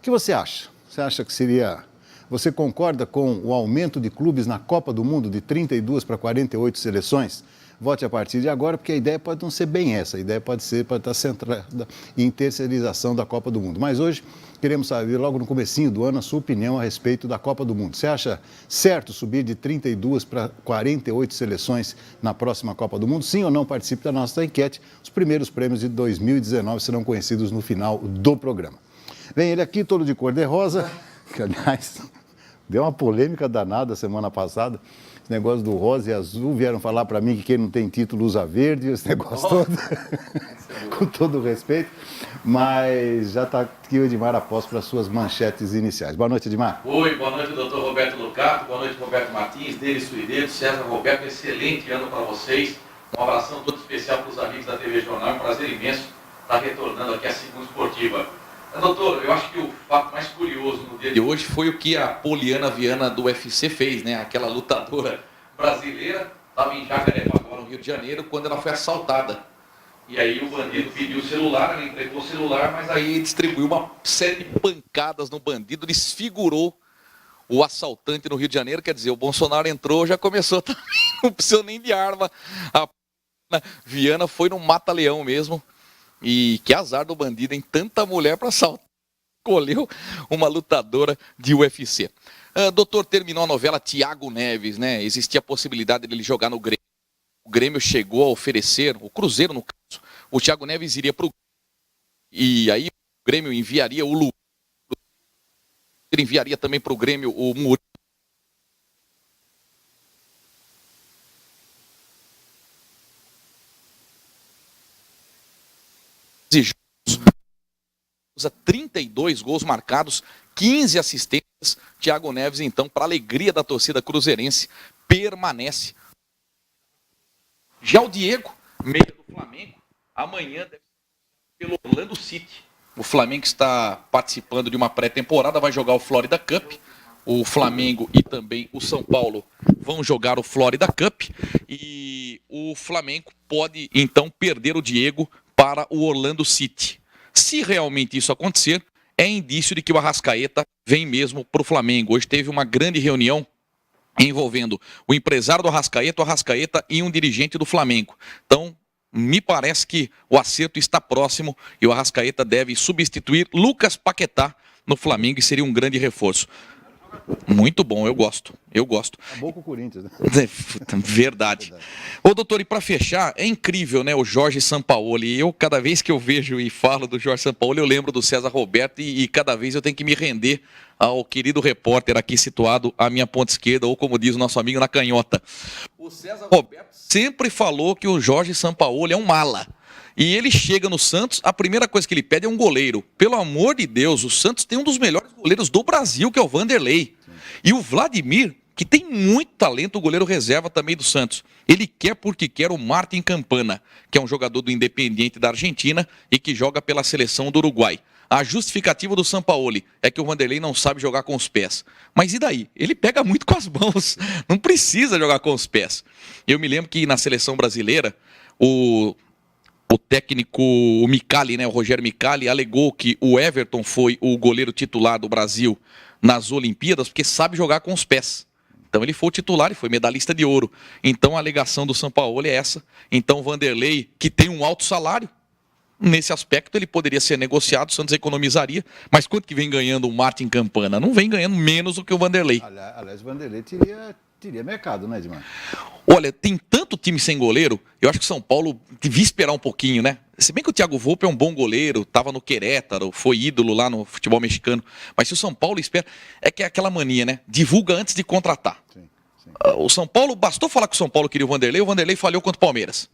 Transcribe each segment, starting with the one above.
que você acha? Você acha que seria... Você concorda com o aumento de clubes na Copa do Mundo de 32 para 48 seleções? Vote a partir de agora, porque a ideia pode não ser bem essa. A ideia pode estar centrada em terceirização da Copa do Mundo. Mas hoje queremos saber, logo no comecinho do ano, a sua opinião a respeito da Copa do Mundo. Você acha certo subir de 32 para 48 seleções na próxima Copa do Mundo? Sim ou não? Participe da nossa enquete. Os primeiros prêmios de 2019 serão conhecidos no final do programa. Vem ele aqui, todo de cor-de-rosa, que, aliás, deu uma polêmica danada semana passada. Esse negócio do rosa e azul, vieram falar para mim que quem não tem título usa verde, esse negócio todo, com todo o respeito. Mas já está aqui o Edmar Após para as suas manchetes iniciais. Boa noite, Edmar. Oi, boa noite, doutor Roberto Lucato, boa noite, Roberto Martins, Denis Suidedo, César Roberto, excelente ano para vocês. Um abração todo especial para os amigos da TV Jornal, é um prazer imenso estar retornando aqui à Segunda Esportiva. Doutor, eu acho que o fato mais curioso no dia de hoje foi o que a Poliana Viana do UFC fez, né? Aquela lutadora brasileira, estava em Jacarepaguá, no Rio de Janeiro, quando ela foi assaltada. E aí o bandido pediu o celular, ela entregou o celular, mas aí distribuiu uma série de pancadas no bandido, desfigurou o assaltante no Rio de Janeiro. Quer dizer, o Bolsonaro entrou, já começou também, não precisou nem de arma. A Viana foi no mata-leão mesmo. E que azar do bandido, em tanta mulher para assaltar. Escolheu uma lutadora de UFC. Doutor, terminou a novela Thiago Neves, né? Existia a possibilidade dele jogar no Grêmio. O Grêmio chegou a oferecer, o Cruzeiro no caso, o Thiago Neves iria para o Grêmio. E aí o Grêmio enviaria o Lu. Ele enviaria também para o Grêmio o Murilo. Usa 32 gols marcados, 15 assistências. Thiago Neves, então, para alegria da torcida cruzeirense, permanece. Já o Diego, meia do Flamengo, amanhã deve ser pelo Orlando City. O Flamengo está participando de uma pré-temporada, vai jogar o Florida Cup. O Flamengo e também o São Paulo vão jogar o Florida Cup. E o Flamengo pode, então, perder o Diego para o Orlando City. Se realmente isso acontecer, é indício de que o Arrascaeta vem mesmo para o Flamengo. Hoje teve uma grande reunião envolvendo o empresário do Arrascaeta, o Arrascaeta e um dirigente do Flamengo. Então, me parece que o acerto está próximo e o Arrascaeta deve substituir Lucas Paquetá no Flamengo e seria um grande reforço. Muito bom, eu gosto. Acabou com o Corinthians, né? Verdade. Ô, doutor, e para fechar, é incrível, né, o Jorge Sampaoli. Eu, cada vez que eu vejo e falo do Jorge Sampaoli, eu lembro do César Roberto e cada vez eu tenho que me render ao querido repórter aqui situado à minha ponta esquerda, ou como diz o nosso amigo, na canhota. O César Roberto sempre falou que o Jorge Sampaoli é um mala. E ele chega no Santos, a primeira coisa que ele pede é um goleiro. Pelo amor de Deus, o Santos tem um dos melhores goleiros do Brasil, que é o Vanderlei. E o Vladimir, que tem muito talento, o goleiro reserva também do Santos. Ele quer porque quer o Martin Campana, que é um jogador do Independiente da Argentina e que joga pela seleção do Uruguai. A justificativa do Sampaoli é que o Vanderlei não sabe jogar com os pés. Mas e daí? Ele pega muito com as mãos, não precisa jogar com os pés. Eu me lembro que na seleção brasileira, o técnico, o Micali, né, o Rogério Micali, alegou que o Everton foi o goleiro titular do Brasil nas Olimpíadas porque sabe jogar com os pés. Então ele foi o titular e foi medalhista de ouro. Então a alegação do Sampaoli é essa. Então o Vanderlei, que tem um alto salário, nesse aspecto ele poderia ser negociado, o Santos economizaria. Mas quanto que vem ganhando o Martin Campana? Não vem ganhando menos do que o Vanderlei. Aliás, o Vanderlei teria mercado, né, Edmar? Olha, tem tanto time sem goleiro, eu acho que o São Paulo devia esperar um pouquinho, né? Se bem que o Thiago Volpe é um bom goleiro, estava no Querétaro, foi ídolo lá no futebol mexicano. Mas se o São Paulo espera, é que é aquela mania, né? Divulga antes de contratar. Sim. O São Paulo, bastou falar que o São Paulo queria o Vanderlei falhou contra o Palmeiras.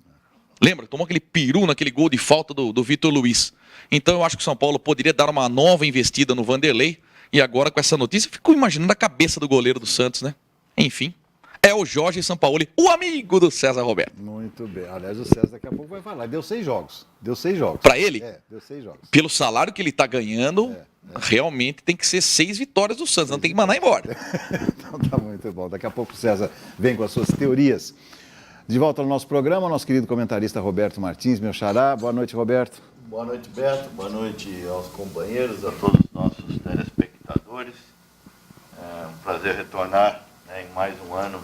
Lembra? Tomou aquele peru naquele gol de falta do Vitor Luiz. Então eu acho que o São Paulo poderia dar uma nova investida no Vanderlei. E agora com essa notícia, eu fico imaginando a cabeça do goleiro do Santos, né? Enfim. É o Jorge Sampaoli, o amigo do César Roberto. Muito bem. Aliás, o César daqui a pouco vai falar. Deu 6 jogos. Para ele? Deu 6 jogos. Pelo salário que ele está ganhando, realmente tem que ser 6 vitórias do Santos. Não tem que mandar embora. Então tá muito bom. Daqui a pouco o César vem com as suas teorias. De volta ao nosso programa, nosso querido comentarista Roberto Martins, meu xará. Boa noite, Roberto. Boa noite, Beto. Boa noite aos companheiros, a todos os nossos telespectadores. prazer retornar, né, em mais um ano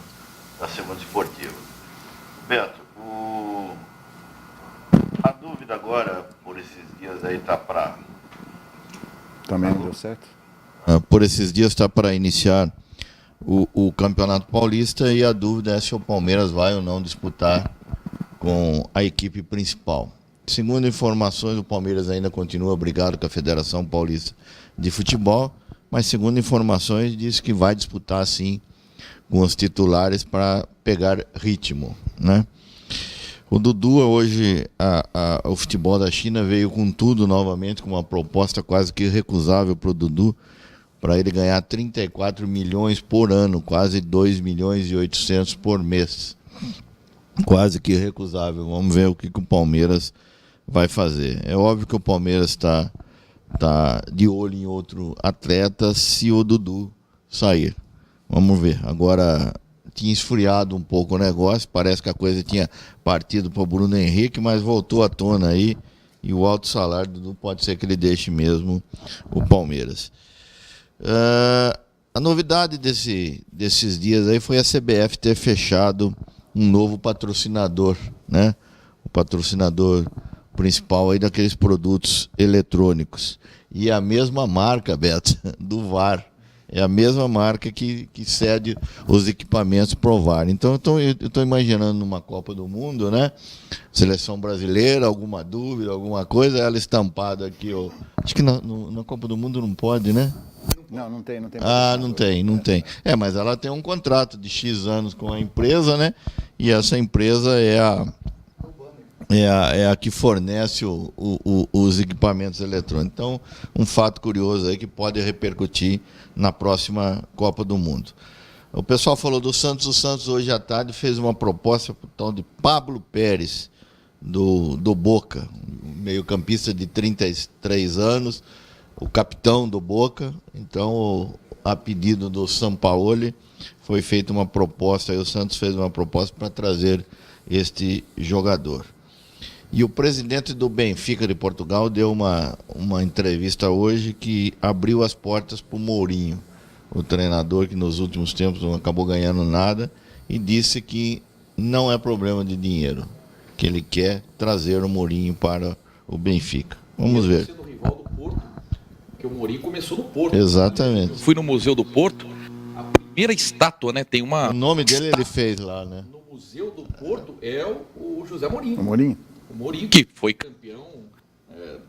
da Segunda Esportiva. Beto, a dúvida agora, por esses dias aí, está para... Também não deu certo? Por esses dias está para iniciar o Campeonato Paulista e a dúvida é se o Palmeiras vai ou não disputar com a equipe principal. Segundo informações, o Palmeiras ainda continua brigado com a Federação Paulista de Futebol, mas segundo informações diz que vai disputar sim com os titulares para pegar ritmo, né? O Dudu hoje, o futebol da China veio com tudo novamente, com uma proposta quase que irrecusável para o Dudu, para ele ganhar 34 milhões por ano, quase 2 milhões e 800 por mês. Quase que irrecusável. Vamos ver o que o Palmeiras vai fazer. É óbvio que o Palmeiras está de olho em outro atleta se o Dudu sair. Vamos ver. Agora, tinha esfriado um pouco o negócio, parece que a coisa tinha partido para o Bruno Henrique, mas voltou à tona aí, e o alto salário do Dudu pode ser que ele deixe mesmo o Palmeiras. A novidade desses dias aí foi a CBF ter fechado um novo patrocinador, né? O patrocinador principal aí daqueles produtos eletrônicos. E a mesma marca, Beto, do VAR. É a mesma marca que cede os equipamentos para o VAR. Então, eu estou imaginando numa Copa do Mundo, né? Seleção brasileira, alguma dúvida, alguma coisa, ela estampada aqui. Acho que na Copa do Mundo não pode, né? Não tem. Não tem. Mas ela tem um contrato de X anos com a empresa, né? E essa empresa é a que fornece os equipamentos eletrônicos. Então, um fato curioso aí que pode repercutir na próxima Copa do Mundo. O pessoal falou do Santos. O Santos hoje à tarde fez uma proposta para o tal de Pablo Pérez, do Boca, meio-campista de 33 anos, o capitão do Boca. Então, a pedido do Sampaoli, foi feita uma proposta, aí o Santos fez uma proposta para trazer este jogador. E o presidente do Benfica de Portugal deu uma entrevista hoje que abriu as portas para o Mourinho, o treinador que nos últimos tempos não acabou ganhando nada, e disse que não é problema de dinheiro, que ele quer trazer o Mourinho para o Benfica. Vamos ver. Sendo rival do Porto, porque o Mourinho começou no Porto. Exatamente. Eu fui no Museu do Porto, a primeira estátua, né, tem uma... O nome dele ele fez lá, né? No Museu do Porto é o José Mourinho. O Mourinho? O Mourinho, que foi campeão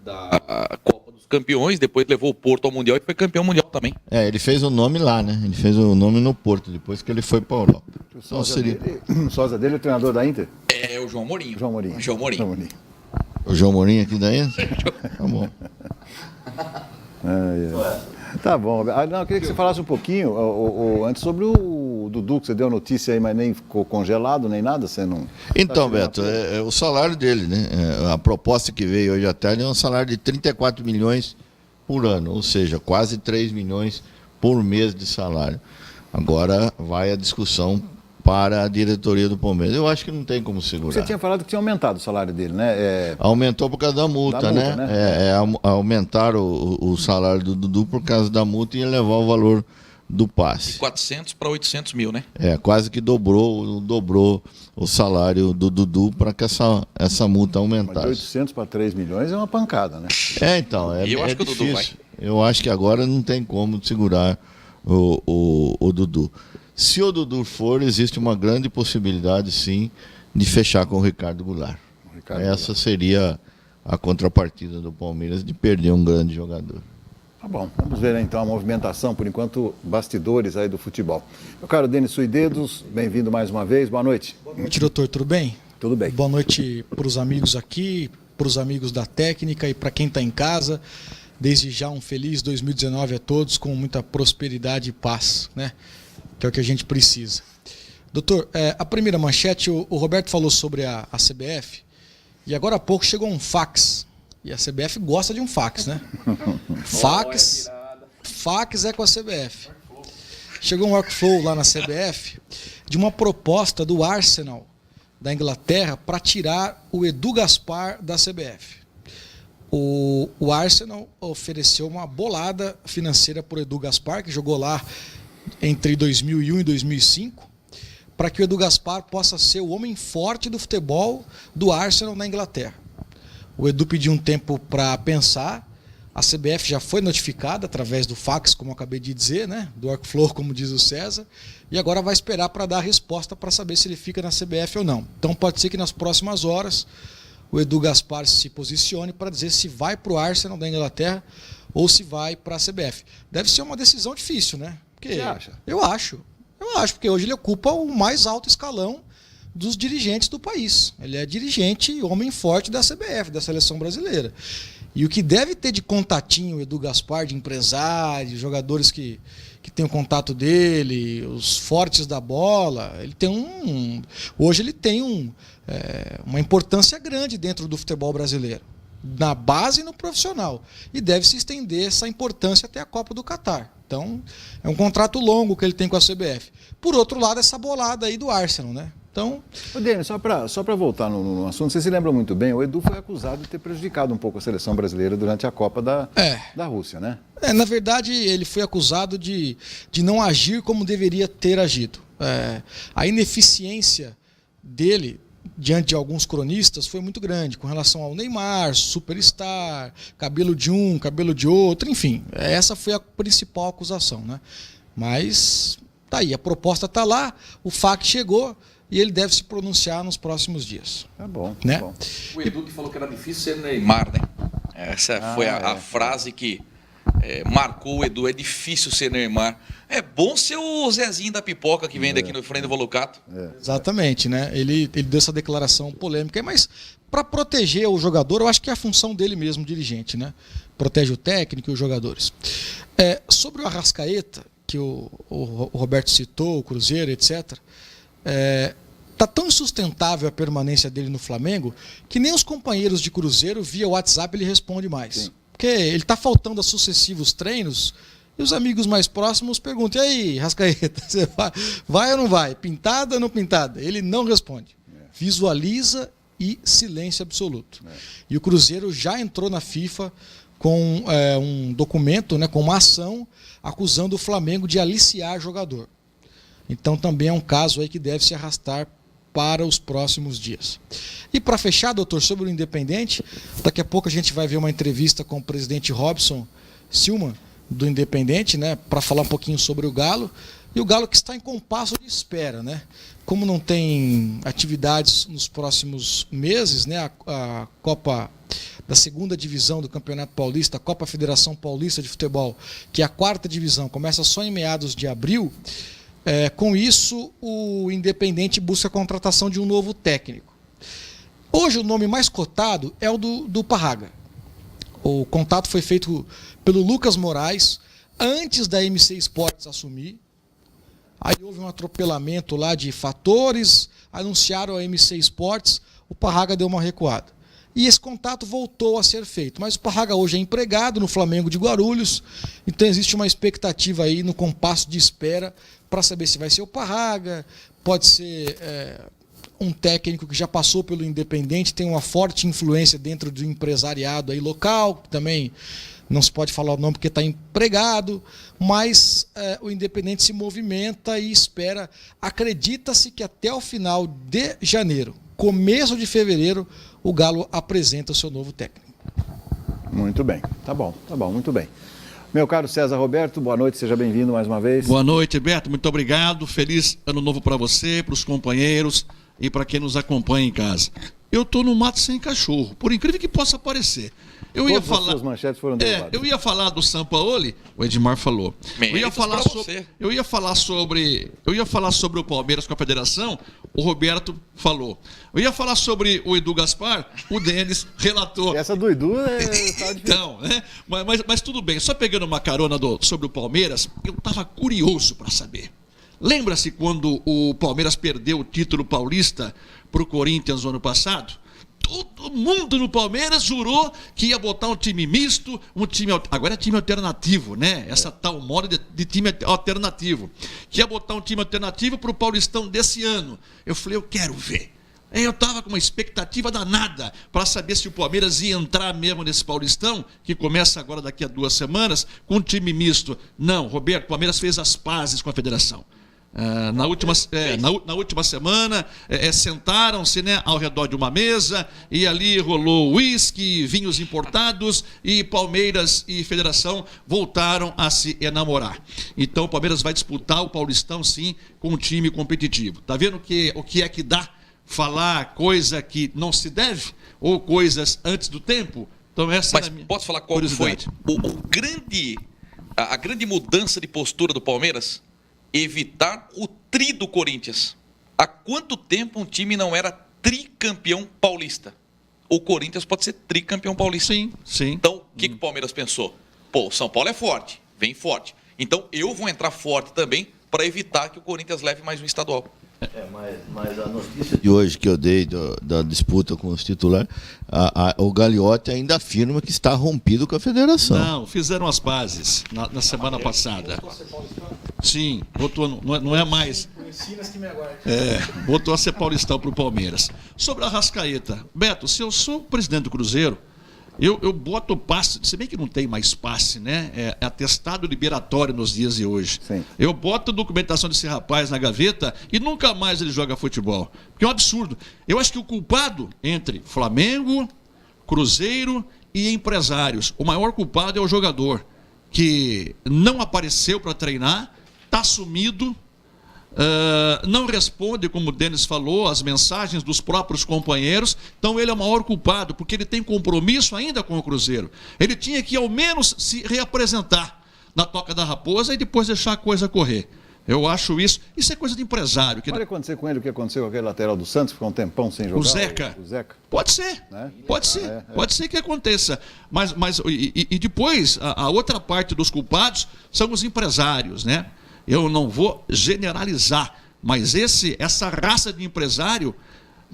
da Copa dos Campeões, depois levou o Porto ao Mundial e foi campeão mundial também. Ele fez o nome lá, né? Ele fez o nome no Porto, depois que ele foi para a Europa. O sósia dele é o treinador da Inter? É o João Mourinho. João Mourinho. O João Mourinho aqui da Inter? Tá bom. Tá bom. Eu queria que você falasse um pouquinho antes sobre o Dudu, que você deu notícia aí, mas nem ficou congelado, nem nada, você não... Então, Beto, é o salário dele, né? A proposta que veio hoje à tarde é um salário de 34 milhões por ano, ou seja, quase 3 milhões por mês de salário. Agora vai a discussão para a diretoria do Palmeiras. Eu acho que não tem como segurar. Você tinha falado que tinha aumentado o salário dele, né? Aumentou por causa da multa, né? Aumentar o salário do Dudu por causa da multa e elevar o valor do passe. De 400 para 800 mil, né? Quase que dobrou o salário do Dudu para que essa multa aumentasse. Mas de 800 para 3 milhões é uma pancada, né? Então, eu acho que difícil. O Dudu vai. Eu acho que agora não tem como segurar o Dudu. Se o Dudu for, existe uma grande possibilidade, sim, de fechar com o Ricardo Goulart. Essa seria a contrapartida do Palmeiras de perder um grande jogador. Tá bom, vamos ver então a movimentação, por enquanto, bastidores aí do futebol. Meu caro Denis Suidedos, bem-vindo mais uma vez, boa noite. Boa noite, doutor, tudo bem? Tudo bem. Boa noite para os amigos aqui, para os amigos da técnica e para quem está em casa. Desde já um feliz 2019 a todos, com muita prosperidade e paz, né? Que é o que a gente precisa. Doutor, a primeira manchete, o Roberto falou sobre a CBF, e agora há pouco chegou um fax, e a CBF gosta de um fax, né? Fax é com a CBF. Chegou um workflow lá na CBF de uma proposta do Arsenal da Inglaterra para tirar o Edu Gaspar da CBF. O Arsenal ofereceu uma bolada financeira para o Edu Gaspar, que jogou lá entre 2001 e 2005, para que o Edu Gaspar possa ser o homem forte do futebol do Arsenal na Inglaterra. O Edu pediu um tempo para pensar, a CBF já foi notificada através do fax, como eu acabei de dizer, né? Do workflow, como diz o César, e agora vai esperar para dar a resposta para saber se ele fica na CBF ou não. Então pode ser que nas próximas horas o Edu Gaspar se posicione para dizer se vai para o Arsenal da Inglaterra ou se vai para a CBF. Deve ser uma decisão difícil, né? Porque Você acha? Eu acho, porque hoje ele ocupa o mais alto escalão dos dirigentes do país. Ele é dirigente e homem forte da CBF, da Seleção Brasileira. E o que deve ter de contatinho o Edu Gaspar, de empresários, jogadores que tem o contato dele, os fortes da bola, ele tem hoje ele tem uma importância grande dentro do futebol brasileiro, na base e no profissional. E deve se estender essa importância até a Copa do Catar. Então, é um contrato longo que ele tem com a CBF. Por outro lado, essa bolada aí do Arsenal, né? Então... Ô, Denis, só para voltar no assunto, você se lembra muito bem, o Edu foi acusado de ter prejudicado um pouco a seleção brasileira durante a Copa da Rússia, né? Na verdade, ele foi acusado de não agir como deveria ter agido. A ineficiência dele diante de alguns cronistas foi muito grande, com relação ao Neymar, superstar, cabelo de um, cabelo de outro, enfim. Essa foi a principal acusação, né? Mas tá aí, a proposta está lá, o FAC chegou e ele deve se pronunciar nos próximos dias. Tá bom, né? Tá bom. O Edu que falou que era difícil ser Neymar, né? Essa foi a frase que marcou o Edu, é difícil ser Neymar. É bom ser o Zezinho da pipoca que vem daqui no Frente do Volucato. Exatamente, né? Ele deu essa declaração polêmica, mas para proteger o jogador, eu acho que é a função dele mesmo, dirigente, né? Protege o técnico e os jogadores. Sobre o Arrascaeta, que o Roberto citou, o Cruzeiro, etc., tá tão insustentável a permanência dele no Flamengo que nem os companheiros de Cruzeiro via WhatsApp ele responde mais. Sim. Porque ele tá faltando a sucessivos treinos e os amigos mais próximos perguntam: e aí, Arrascaeta, você vai ou não vai? Pintada ou não pintada? Ele não responde. Visualiza e silêncio absoluto. E o Cruzeiro já entrou na FIFA com um documento, né, com uma ação acusando o Flamengo de aliciar jogador. Então também é um caso aí que deve se arrastar para os próximos dias. E para fechar, doutor, sobre o Independente, daqui a pouco a gente vai ver uma entrevista com o presidente Robson Silman, do Independente, né, para falar um pouquinho sobre o Galo. E o Galo que está em compasso de espera, né? Como não tem atividades nos próximos meses, né, a Copa da segunda divisão do Campeonato Paulista, a Copa Federação Paulista de Futebol, que é a quarta divisão, começa só em meados de abril. Com isso, o Independente busca a contratação de um novo técnico. Hoje, o nome mais cotado é o do Parraga. O contato foi feito pelo Lucas Moraes, antes da MC Sports assumir. Aí houve um atropelamento lá de fatores, anunciaram a MC Sports, o Parraga deu uma recuada. E esse contato voltou a ser feito. Mas o Parraga hoje é empregado no Flamengo de Guarulhos, então existe uma expectativa aí no compasso de espera para saber se vai ser o Parraga, pode ser um técnico que já passou pelo Independente, tem uma forte influência dentro do empresariado aí local, que também não se pode falar o nome porque está empregado, mas o Independente se movimenta e espera. Acredita-se que até o final de janeiro, começo de fevereiro, o Galo apresenta o seu novo técnico. Muito bem, tá bom, muito bem. Meu caro César Roberto, boa noite, seja bem-vindo mais uma vez. Boa noite, Beto, muito obrigado. Feliz ano novo para você, para os companheiros e para quem nos acompanha em casa. Eu estou no mato sem cachorro, por incrível que possa parecer. Todas as suas manchetes foram derrubadas. Eu ia falar do Sampaoli, o Edmar falou. Eu ia falar sobre o Palmeiras com a federação, o Roberto falou. Eu ia falar sobre o Edu Gaspar, o Denis relatou. Essa do Edu Então, né? Mas tudo bem, só pegando uma carona sobre o Palmeiras, eu estava curioso para saber. Lembra-se quando o Palmeiras perdeu o título paulista para o Corinthians no ano passado? Todo mundo no Palmeiras jurou que ia botar um time misto, agora é time alternativo, né? Essa tal moda de time alternativo. Que ia botar um time alternativo para o Paulistão desse ano. Eu falei, eu quero ver. Eu estava com uma expectativa danada para saber se o Palmeiras ia entrar mesmo nesse Paulistão, que começa agora daqui a 2 semanas, com um time misto. Não, Roberto, o Palmeiras fez as pazes com a federação. Na última semana, sentaram-se, né, ao redor de uma mesa e ali rolou uísque, vinhos importados e Palmeiras e Federação voltaram a se enamorar. Então o Palmeiras vai disputar o Paulistão, sim, com um time competitivo. Tá vendo o que é que dá falar coisa que não se deve ou coisas antes do tempo? Então essa Mas é a minha posso falar qual foi a grande mudança de postura do Palmeiras? Evitar o tri do Corinthians. Há quanto tempo um time não era tricampeão paulista? O Corinthians pode ser tricampeão paulista. Sim, sim. Então, o que o Palmeiras pensou? Pô, o São Paulo é forte, vem forte. Então, eu vou entrar forte também para evitar que o Corinthians leve mais um estadual. Mas a notícia de hoje que eu dei da disputa com os titulares, o Gagliotti ainda afirma que está rompido com a federação. Não, fizeram as pazes na semana passada. Sim, voltou, não é mais. Voltou a ser paulistão para o Palmeiras. Sobre a Arrascaeta, Beto, se eu sou o presidente do Cruzeiro, eu boto o passe, se bem que não tem mais passe, né? É atestado liberatório nos dias de hoje. Sim. Eu boto a documentação desse rapaz na gaveta e nunca mais ele joga futebol. Porque é um absurdo. Eu acho que o culpado entre Flamengo, Cruzeiro e empresários, o maior culpado é o jogador, que não apareceu para treinar, está sumido, não responde, como o Denis falou, as mensagens dos próprios companheiros. Então ele é o maior culpado, porque ele tem compromisso ainda com o Cruzeiro. Ele tinha que ao menos se reapresentar na Toca da Raposa e depois deixar a coisa correr. Eu acho isso é coisa de empresário. Pode acontecer com ele o que aconteceu com aquele lateral do Santos, ficou um tempão sem jogar? O Zeca. O Zeca. Pode ser, né? Pode ser que aconteça. Mas depois, a outra parte dos culpados são os empresários, né? Eu não vou generalizar, mas essa raça de empresário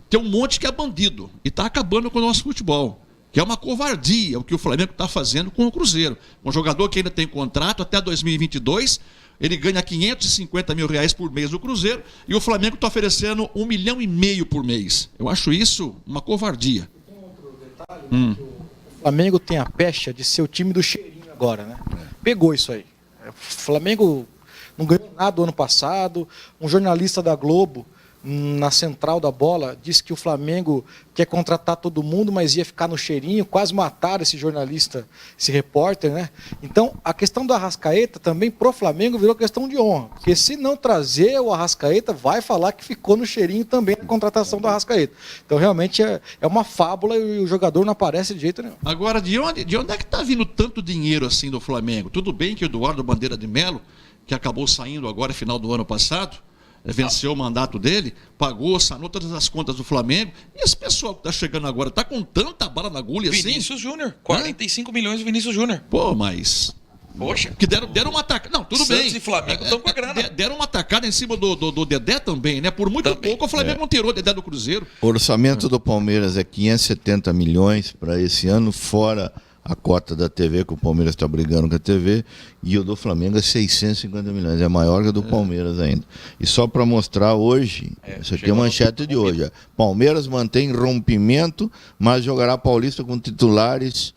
tem um monte que é bandido e está acabando com o nosso futebol, que é uma covardia o que o Flamengo está fazendo com o Cruzeiro. Um jogador que ainda tem contrato até 2022, ele ganha R$550 mil por mês no Cruzeiro e o Flamengo está oferecendo R$1,5 milhão por mês. Eu acho isso uma covardia. Tem outro detalhe, né, que o Flamengo tem a pecha de ser o time do cheirinho agora, né? Pegou isso aí. O Flamengo não ganhou nada do ano passado. Um jornalista da Globo, na central da bola, disse que o Flamengo quer contratar todo mundo, mas ia ficar no cheirinho. Quase mataram esse jornalista, esse repórter, né? Então, a questão do Arrascaeta também pro Flamengo virou questão de honra. Porque se não trazer o Arrascaeta, vai falar que ficou no cheirinho também na contratação do Arrascaeta. Então, realmente, é uma fábula e o jogador não aparece de jeito nenhum. Agora, de onde é que está vindo tanto dinheiro assim do Flamengo? Tudo bem que o Eduardo Bandeira de Melo, que acabou saindo agora, final do ano passado, venceu o mandato dele, pagou, sanou todas as contas do Flamengo. E esse pessoal que está chegando agora, está com tanta bala na agulha assim? Vinícius Júnior, 45 milhões de Vinícius Júnior. Pô, mas... Poxa. Que deram uma tacada. Não, tudo Santos bem. e Flamengo estão com a grana. Deram uma tacada em cima do Dedé também, né? Por muito Também. pouco o Flamengo não tirou o Dedé do Cruzeiro. O orçamento do Palmeiras é 570 milhões para esse ano, fora a cota da TV, que o Palmeiras está brigando com a TV, e o do Flamengo é 650 milhões, é maior que o do Palmeiras ainda. E só para mostrar hoje, isso aqui é a manchete de hoje, Palmeiras mantém rompimento, mas jogará Paulista com titulares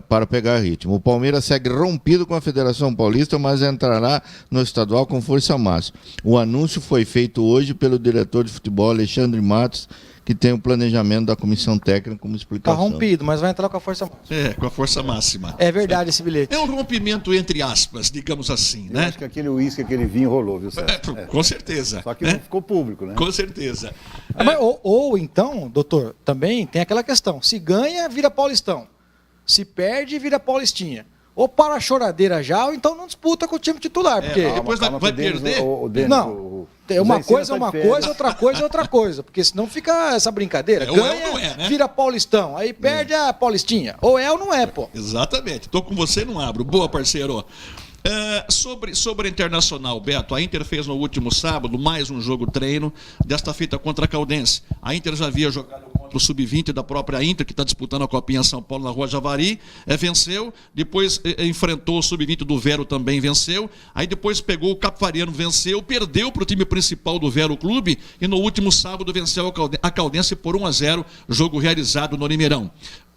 para pegar ritmo. O Palmeiras segue rompido com a Federação Paulista, mas entrará no estadual com força máxima. O anúncio foi feito hoje pelo diretor de futebol, Alexandre Matos, que tem o planejamento da comissão técnica como explicação. Está rompido, mas vai entrar com a força máxima. Com a força máxima. É verdade esse bilhete. É um rompimento entre aspas, digamos assim, Eu né? acho que aquele uísque, aquele vinho rolou, viu, Sérgio? Com certeza. Só que não ficou público, né? Com certeza. Mas, ou então, doutor, também tem aquela questão. Se ganha, vira paulistão. Se perde, vira paulistinha. Ou para a choradeira já, ou então não disputa com o time titular. Porque depois vai perder? Não. Uma coisa é uma coisa, outra coisa é outra coisa. Porque senão fica essa brincadeira. Ou é ou Ganha, não é, né? vira paulistão. Aí perde a paulistinha. Ou é ou não é, pô. Exatamente. Estou com você, não abro. Boa, parceiro. Sobre a Internacional, Beto, a Inter fez no último sábado mais um jogo treino, desta feita contra a Caldense. A Inter já havia jogado contra contra o Sub-20 da própria Inter, que está disputando a Copinha São Paulo na Rua Javari, venceu. Depois enfrentou o Sub-20 do Vero, também venceu. Aí depois pegou o Capivariano, venceu, perdeu para o time principal do Vero Clube e no último sábado venceu a Caldense por 1-0, jogo realizado no Limeirão.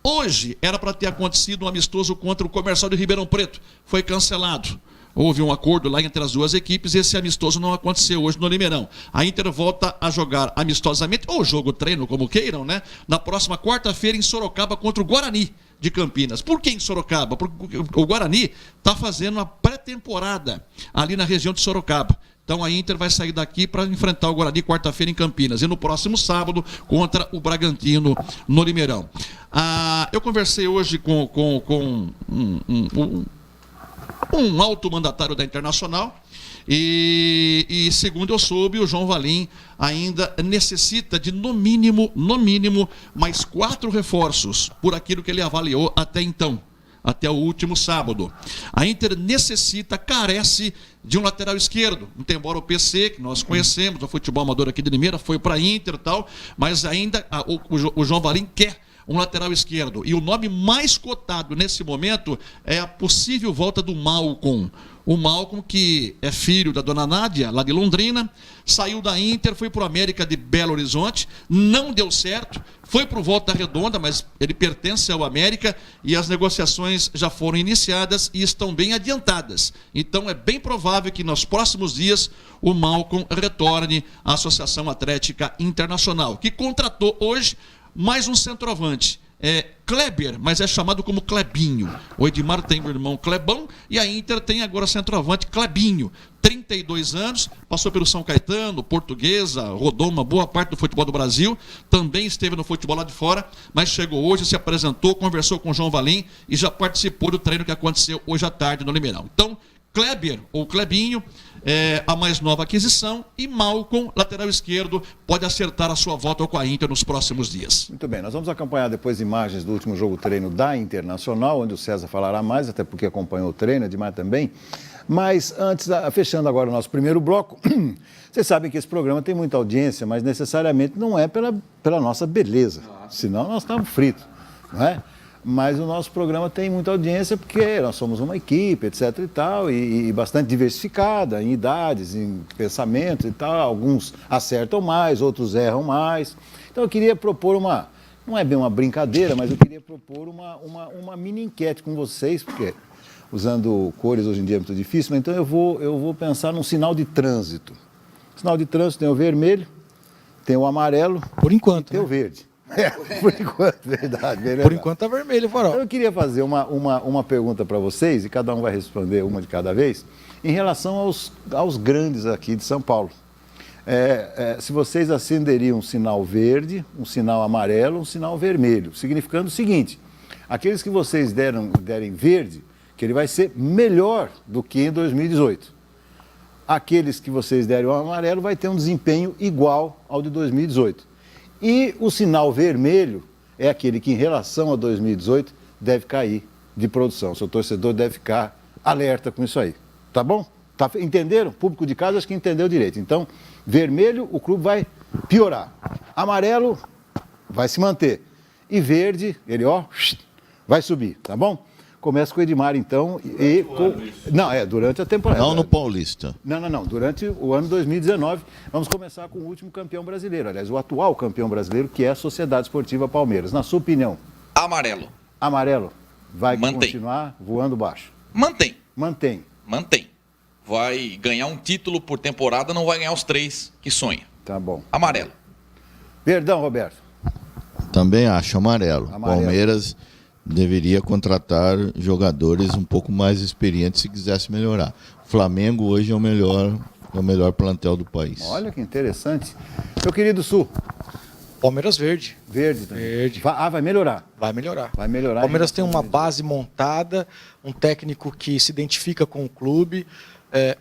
Hoje era para ter acontecido um amistoso contra o Comercial de Ribeirão Preto, foi cancelado. Houve um acordo lá entre as duas equipes e esse amistoso não aconteceu hoje no Limeirão. A Inter volta a jogar amistosamente, ou jogo treino, como queiram, né? Na próxima quarta-feira em Sorocaba contra o Guarani de Campinas. Por que em Sorocaba? Porque o Guarani está fazendo uma pré-temporada ali na região de Sorocaba. Então a Inter vai sair daqui para enfrentar o Guarani quarta-feira em Campinas. E no próximo sábado contra o Bragantino no Limeirão. Eu conversei hoje com um alto mandatário da Internacional e segundo eu soube, o João Valim ainda necessita de no mínimo mais 4 reforços por aquilo que ele avaliou até então, até o último sábado. A Inter carece de um lateral esquerdo, embora o PC, que nós conhecemos, o futebol amador aqui de Limeira, foi para a Inter e tal, mas ainda o João Valim quer um lateral esquerdo. E o nome mais cotado nesse momento é a possível volta do Malcom. O Malcom, que é filho da dona Nádia, lá de Londrina, saiu da Inter, foi para o América de Belo Horizonte, não deu certo, foi para o Volta Redonda, mas ele pertence ao América e as negociações já foram iniciadas e estão bem adiantadas. Então é bem provável que nos próximos dias o Malcom retorne à Associação Atlética Internacional, que contratou hoje mais um centroavante. Kleber, mas é chamado como Klebinho. O Edmar tem o irmão Klebão e a Inter tem agora centroavante Klebinho. 32 anos, passou pelo São Caetano, Portuguesa, rodou uma boa parte do futebol do Brasil, também esteve no futebol lá de fora, mas chegou hoje, se apresentou, conversou com o João Valim e já participou do treino que aconteceu hoje à tarde no Limeirão. Então, Kleber, ou Klebinho, a mais nova aquisição, e Malcom, lateral esquerdo, pode acertar a sua volta com a Inter nos próximos dias. Muito bem, nós vamos acompanhar depois imagens do último jogo treino da Internacional, onde o César falará mais, até porque acompanhou o treino, Edmar também. Mas antes, fechando agora o nosso primeiro bloco, vocês sabem que esse programa tem muita audiência, mas necessariamente não é pela nossa beleza, senão nós estamos fritos, não é? Mas o nosso programa tem muita audiência porque nós somos uma equipe, etc. e tal, e bastante diversificada em idades, em pensamentos e tal. Alguns acertam mais, outros erram mais. Então eu queria propor não é bem uma brincadeira, mas eu queria propor uma mini enquete com vocês, porque usando cores hoje em dia é muito difícil, mas então eu vou pensar num sinal de trânsito. Sinal de trânsito tem o vermelho, tem o amarelo, por enquanto, tem o verde. Por enquanto, verdade. Por enquanto tá vermelho, Farol. Então, eu queria fazer uma pergunta para vocês, e cada um vai responder uma de cada vez, em relação aos grandes aqui de São Paulo. Se vocês acenderiam um sinal verde, um sinal amarelo, um sinal vermelho, significando o seguinte: aqueles que vocês derem verde, que ele vai ser melhor do que em 2018. Aqueles que vocês derem o amarelo vai ter um desempenho igual ao de 2018. E o sinal vermelho é aquele que, em relação a 2018, deve cair de produção. O seu torcedor deve ficar alerta com isso aí. Tá bom? Entenderam? O público de casa acho que entendeu direito. Então, vermelho, o clube vai piorar. Amarelo, vai se manter. E verde, ele vai subir. Tá bom? Começa com o Edmar, então. Durante a temporada. Não no Paulista. Não. Durante o ano 2019, vamos começar com o último campeão brasileiro. Aliás, o atual campeão brasileiro, que é a Sociedade Esportiva Palmeiras. Na sua opinião? Amarelo. Amarelo. Vai continuar voando baixo? Mantém. Vai ganhar um título por temporada, não vai ganhar os 3 que sonha. Tá bom. Amarelo. Verdão, Roberto. Também acho amarelo. Palmeiras deveria contratar jogadores um pouco mais experientes se quisesse melhorar. Flamengo hoje é o melhor plantel do país. Olha que interessante. Meu querido Sul. Palmeiras verde. Verde também. Verde. Vai melhorar. Vai melhorar. Palmeiras tem uma base montada, um técnico que se identifica com o clube,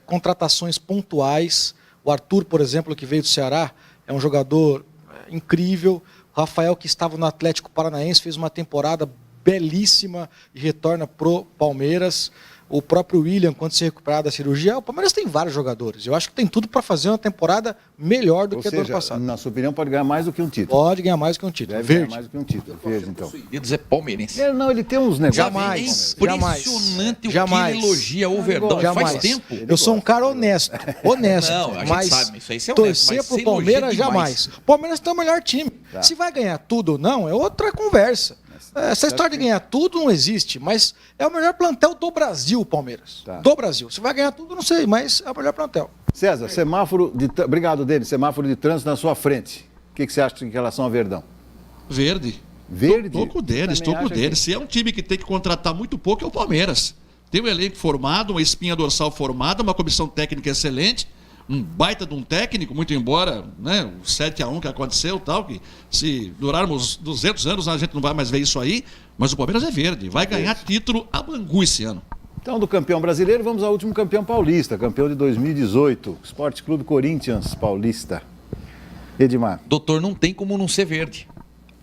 contratações pontuais. O Arthur, por exemplo, que veio do Ceará, é um jogador incrível. O Rafael, que estava no Atlético Paranaense, fez uma temporada belíssima e retorna pro Palmeiras. o próprio William, quando se recuperar da cirurgia, o Palmeiras tem vários jogadores. Eu acho que tem tudo para fazer uma temporada melhor do que a do ano passado. Na sua opinião, pode ganhar mais do que um título. Pode ganhar mais do que um título. Deve Verde. ganhar mais do que um título. Verde, então. Suídedos é palmeirense. Não, ele tem uns negócios. Jamais. Impressionante Jamais. o que ele elogia o Verdão. Jamais. Faz tempo. Eu sou um cara honesto. Honesto. Não, a gente mas sabe, isso aí você é honesto, torcer mas pro você Palmeiras, elogia demais. jamais. O Palmeiras tem o melhor time. Tá. Se vai ganhar tudo ou não, é outra conversa. Essa história de ganhar tudo não existe, mas é o melhor plantel do Brasil, o Palmeiras. Tá. Do Brasil. Se vai ganhar tudo, não sei, mas é o melhor plantel. César, semáforo de... Obrigado, Denis. Semáforo de trânsito na sua frente. O que você acha em relação ao Verdão? Verde. Verde? Tô com o deles, Também tô com o acha deles. Se é um time que tem que contratar muito pouco, é o Palmeiras. Tem um elenco formado, uma espinha dorsal formada, uma comissão técnica excelente, um baita de um técnico, muito embora, né, o 7-1 que aconteceu, tal, que se durarmos 200 anos a gente não vai mais ver isso aí, mas o Palmeiras é verde, vai ganhar título a Bangu esse ano. Então, do campeão brasileiro, vamos ao último campeão paulista, campeão de 2018, Esporte Clube Corinthians Paulista. Edmar. Doutor, não tem como não ser verde.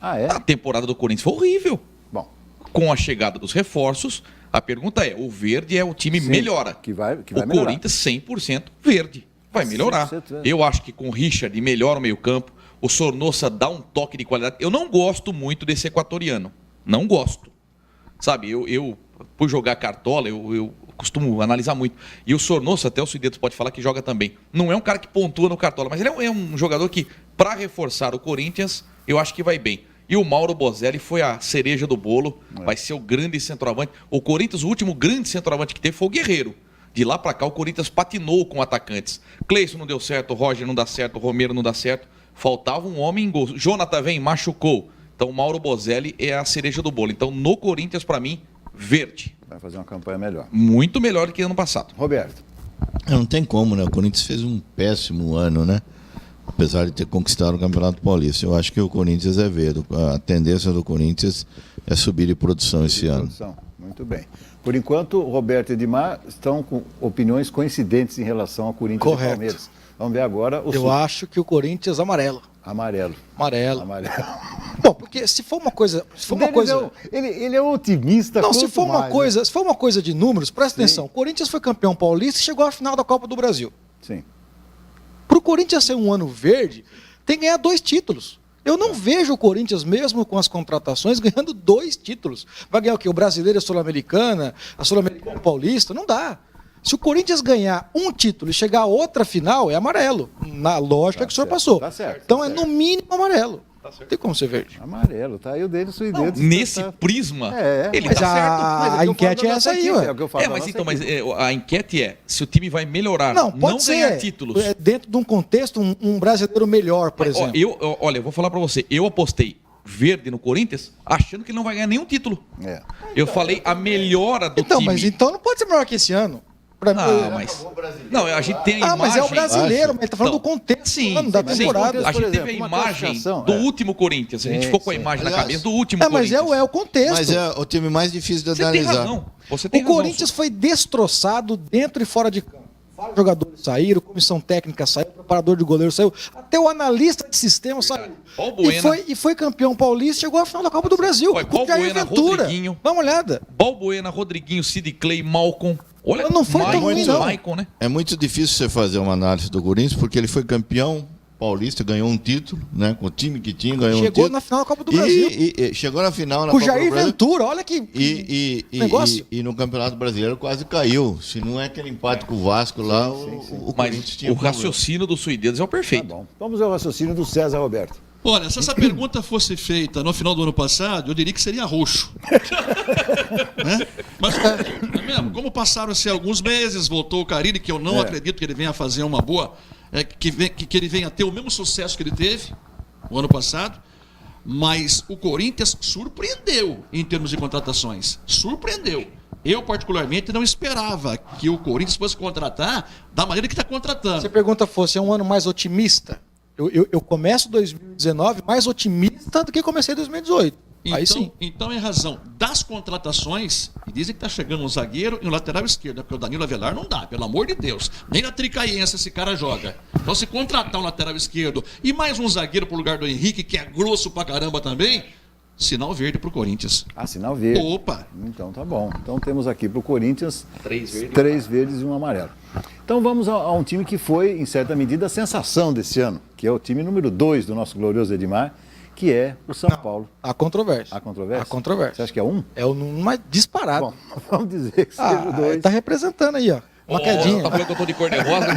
Ah, é? A temporada do Corinthians foi horrível. Bom, Com a chegada dos reforços, a pergunta é, o verde é o time sim, melhora. que vai o melhorar. Corinthians 100% verde. Vai melhorar. 100% Eu acho que com o Richard melhora o meio-campo. O Sornosa dá um toque de qualidade. Eu não gosto muito desse equatoriano. Não gosto. Sabe, eu por jogar cartola, eu costumo analisar muito. E o Sornosa, até o Suídetos pode falar que joga também. Não é um cara que pontua no cartola, mas ele é um jogador que, para reforçar o Corinthians, eu acho que vai bem. E o Mauro Bozelli foi a cereja do bolo, vai ser o grande centroavante. O Corinthians, o último grande centroavante que teve foi o Guerreiro. De lá para cá, o Corinthians patinou com atacantes. Cleison não deu certo, Roger não dá certo, Romero não dá certo. Faltava um homem em gol. Jonathan vem, machucou. Então, o Mauro Bozelli é a cereja do bolo. Então, no Corinthians, para mim, verde. vai fazer uma campanha melhor. Muito melhor do que ano passado. Roberto. Não tem como, né? O Corinthians fez um péssimo ano, né? Apesar de ter conquistado o Campeonato Paulista. Eu acho que o Corinthians é verde. A tendência do Corinthians é subir de produção esse ano. Muito bem. Por enquanto, Roberto e Edmar estão com opiniões coincidentes em relação ao Corinthians Correto. e Palmeiras. Vamos ver agora o Eu acho que o Corinthians amarelo. Amarelo. Amarelo. Amarelo. Bom, porque se for uma coisa. Se for uma Denis coisa... ele é um otimista. Não, se quanto for uma mais, coisa, né? se for uma coisa de números, presta Sim. atenção. O Corinthians foi campeão paulista e chegou à final da Copa do Brasil. Sim. Para o Corinthians ser um ano verde, tem que ganhar 2 títulos. Eu não vejo o Corinthians, mesmo com as contratações, ganhando 2 títulos. Vai ganhar o quê? O brasileiro e a Sul-Americana paulista? Não dá. Se o Corinthians ganhar um título e chegar a outra final, é amarelo. Na lógica que o senhor certo, passou. tá certo, Então tá é certo. no mínimo amarelo. Tem como ser verde. Amarelo, tá? E o deles, o Não, dedos. nesse prisma, ele Mas tá certo. a é o que eu enquete falo é da essa nossa aí, equipe, ué. é o que eu falo da Mas nossa então, equipe. a enquete é se o time vai melhorar, Não, pode ganhar ser. títulos. Dentro de um contexto, um brasileiro melhor, por Ó, exemplo. olha, eu vou falar pra você. Eu apostei verde no Corinthians, achando que ele não vai ganhar nenhum título. É. Eu falei a melhora do Então, time. mas então não pode ser melhor que esse ano. Pra Ah, mim- mas... Não, a gente tem a imagem... mas é o brasileiro, mas ele tá falando Não. do contexto Sim, da sim. temporada. A gente Por teve a exemplo, uma imagem classificação, do é. último Corinthians. A gente Sim, ficou com a sim. imagem na Aliás, cabeça do último É, mas Corinthians. é o contexto. Mas é o time mais difícil de Você tem analisar. razão. Você tem O razão, Corinthians foi destroçado dentro e fora de campo. Vários jogadores saíram, comissão técnica saiu, o preparador de goleiro saiu, até o analista de sistema saiu. Paulo Buena. E foi campeão paulista, chegou à final da Copa do Brasil. Foi com Paulo Jair Buena, Ventura. Rodriguinho. Dá uma olhada. Balbuena, Rodriguinho, Sid Clay, Malcom. Olha, Não foi tão ruim, não. Maicon, né? É muito difícil você fazer uma análise do Corinthians, porque ele foi campeão paulista, ganhou um título, né? Com o time que tinha, ganhou um Chegou título. na final da Copa do Brasil. E chegou na final na Com o Copa do Jair Brasil. Ventura, olha que negócio. E no Campeonato Brasileiro quase caiu. Se não é aquele empate com o Vasco lá, o Corinthians Mas tinha o problema. raciocínio do Suídedos é o Tá perfeito. bom. Vamos ao raciocínio do César Roberto. Olha, se essa pergunta fosse feita no final do ano passado, eu diria que seria roxo. Né? Mas, é mesmo, como passaram-se alguns meses, voltou o Carille, que eu não acredito que ele venha fazer uma boa, que ele venha ter o mesmo sucesso que ele teve o ano passado, mas o Corinthians surpreendeu em termos de contratações. Surpreendeu. Eu, particularmente, não esperava que o Corinthians fosse contratar da maneira que está contratando. Se a pergunta fosse, é um ano mais otimista? Eu começo 2019 mais otimista do que comecei 2018. Aí sim. Então, em razão das contratações, e dizem que está chegando um zagueiro e um lateral esquerdo, porque o Danilo Avelar não dá, pelo amor de Deus. Nem na Tricaiense esse cara joga. Então, se contratar um lateral esquerdo e mais um zagueiro pro lugar do Henrique, que é grosso pra caramba também, sinal verde para o Corinthians. Sinal verde. Opa! Então tá bom. Então temos aqui para o Corinthians 3 verdes e um amarelo. Então vamos a um time que foi, em certa medida, a sensação desse ano, que é o time número 2 do nosso glorioso Edmar, que é o São Paulo. Há controvérsia. Há controvérsia? Há controvérsia. Você acha que é um? É o mais disparado. Bom, vamos dizer que seja o 2. Tá representando aí, ó. Uma quedinha. Tá falando que eu tô de cor-de-rosa?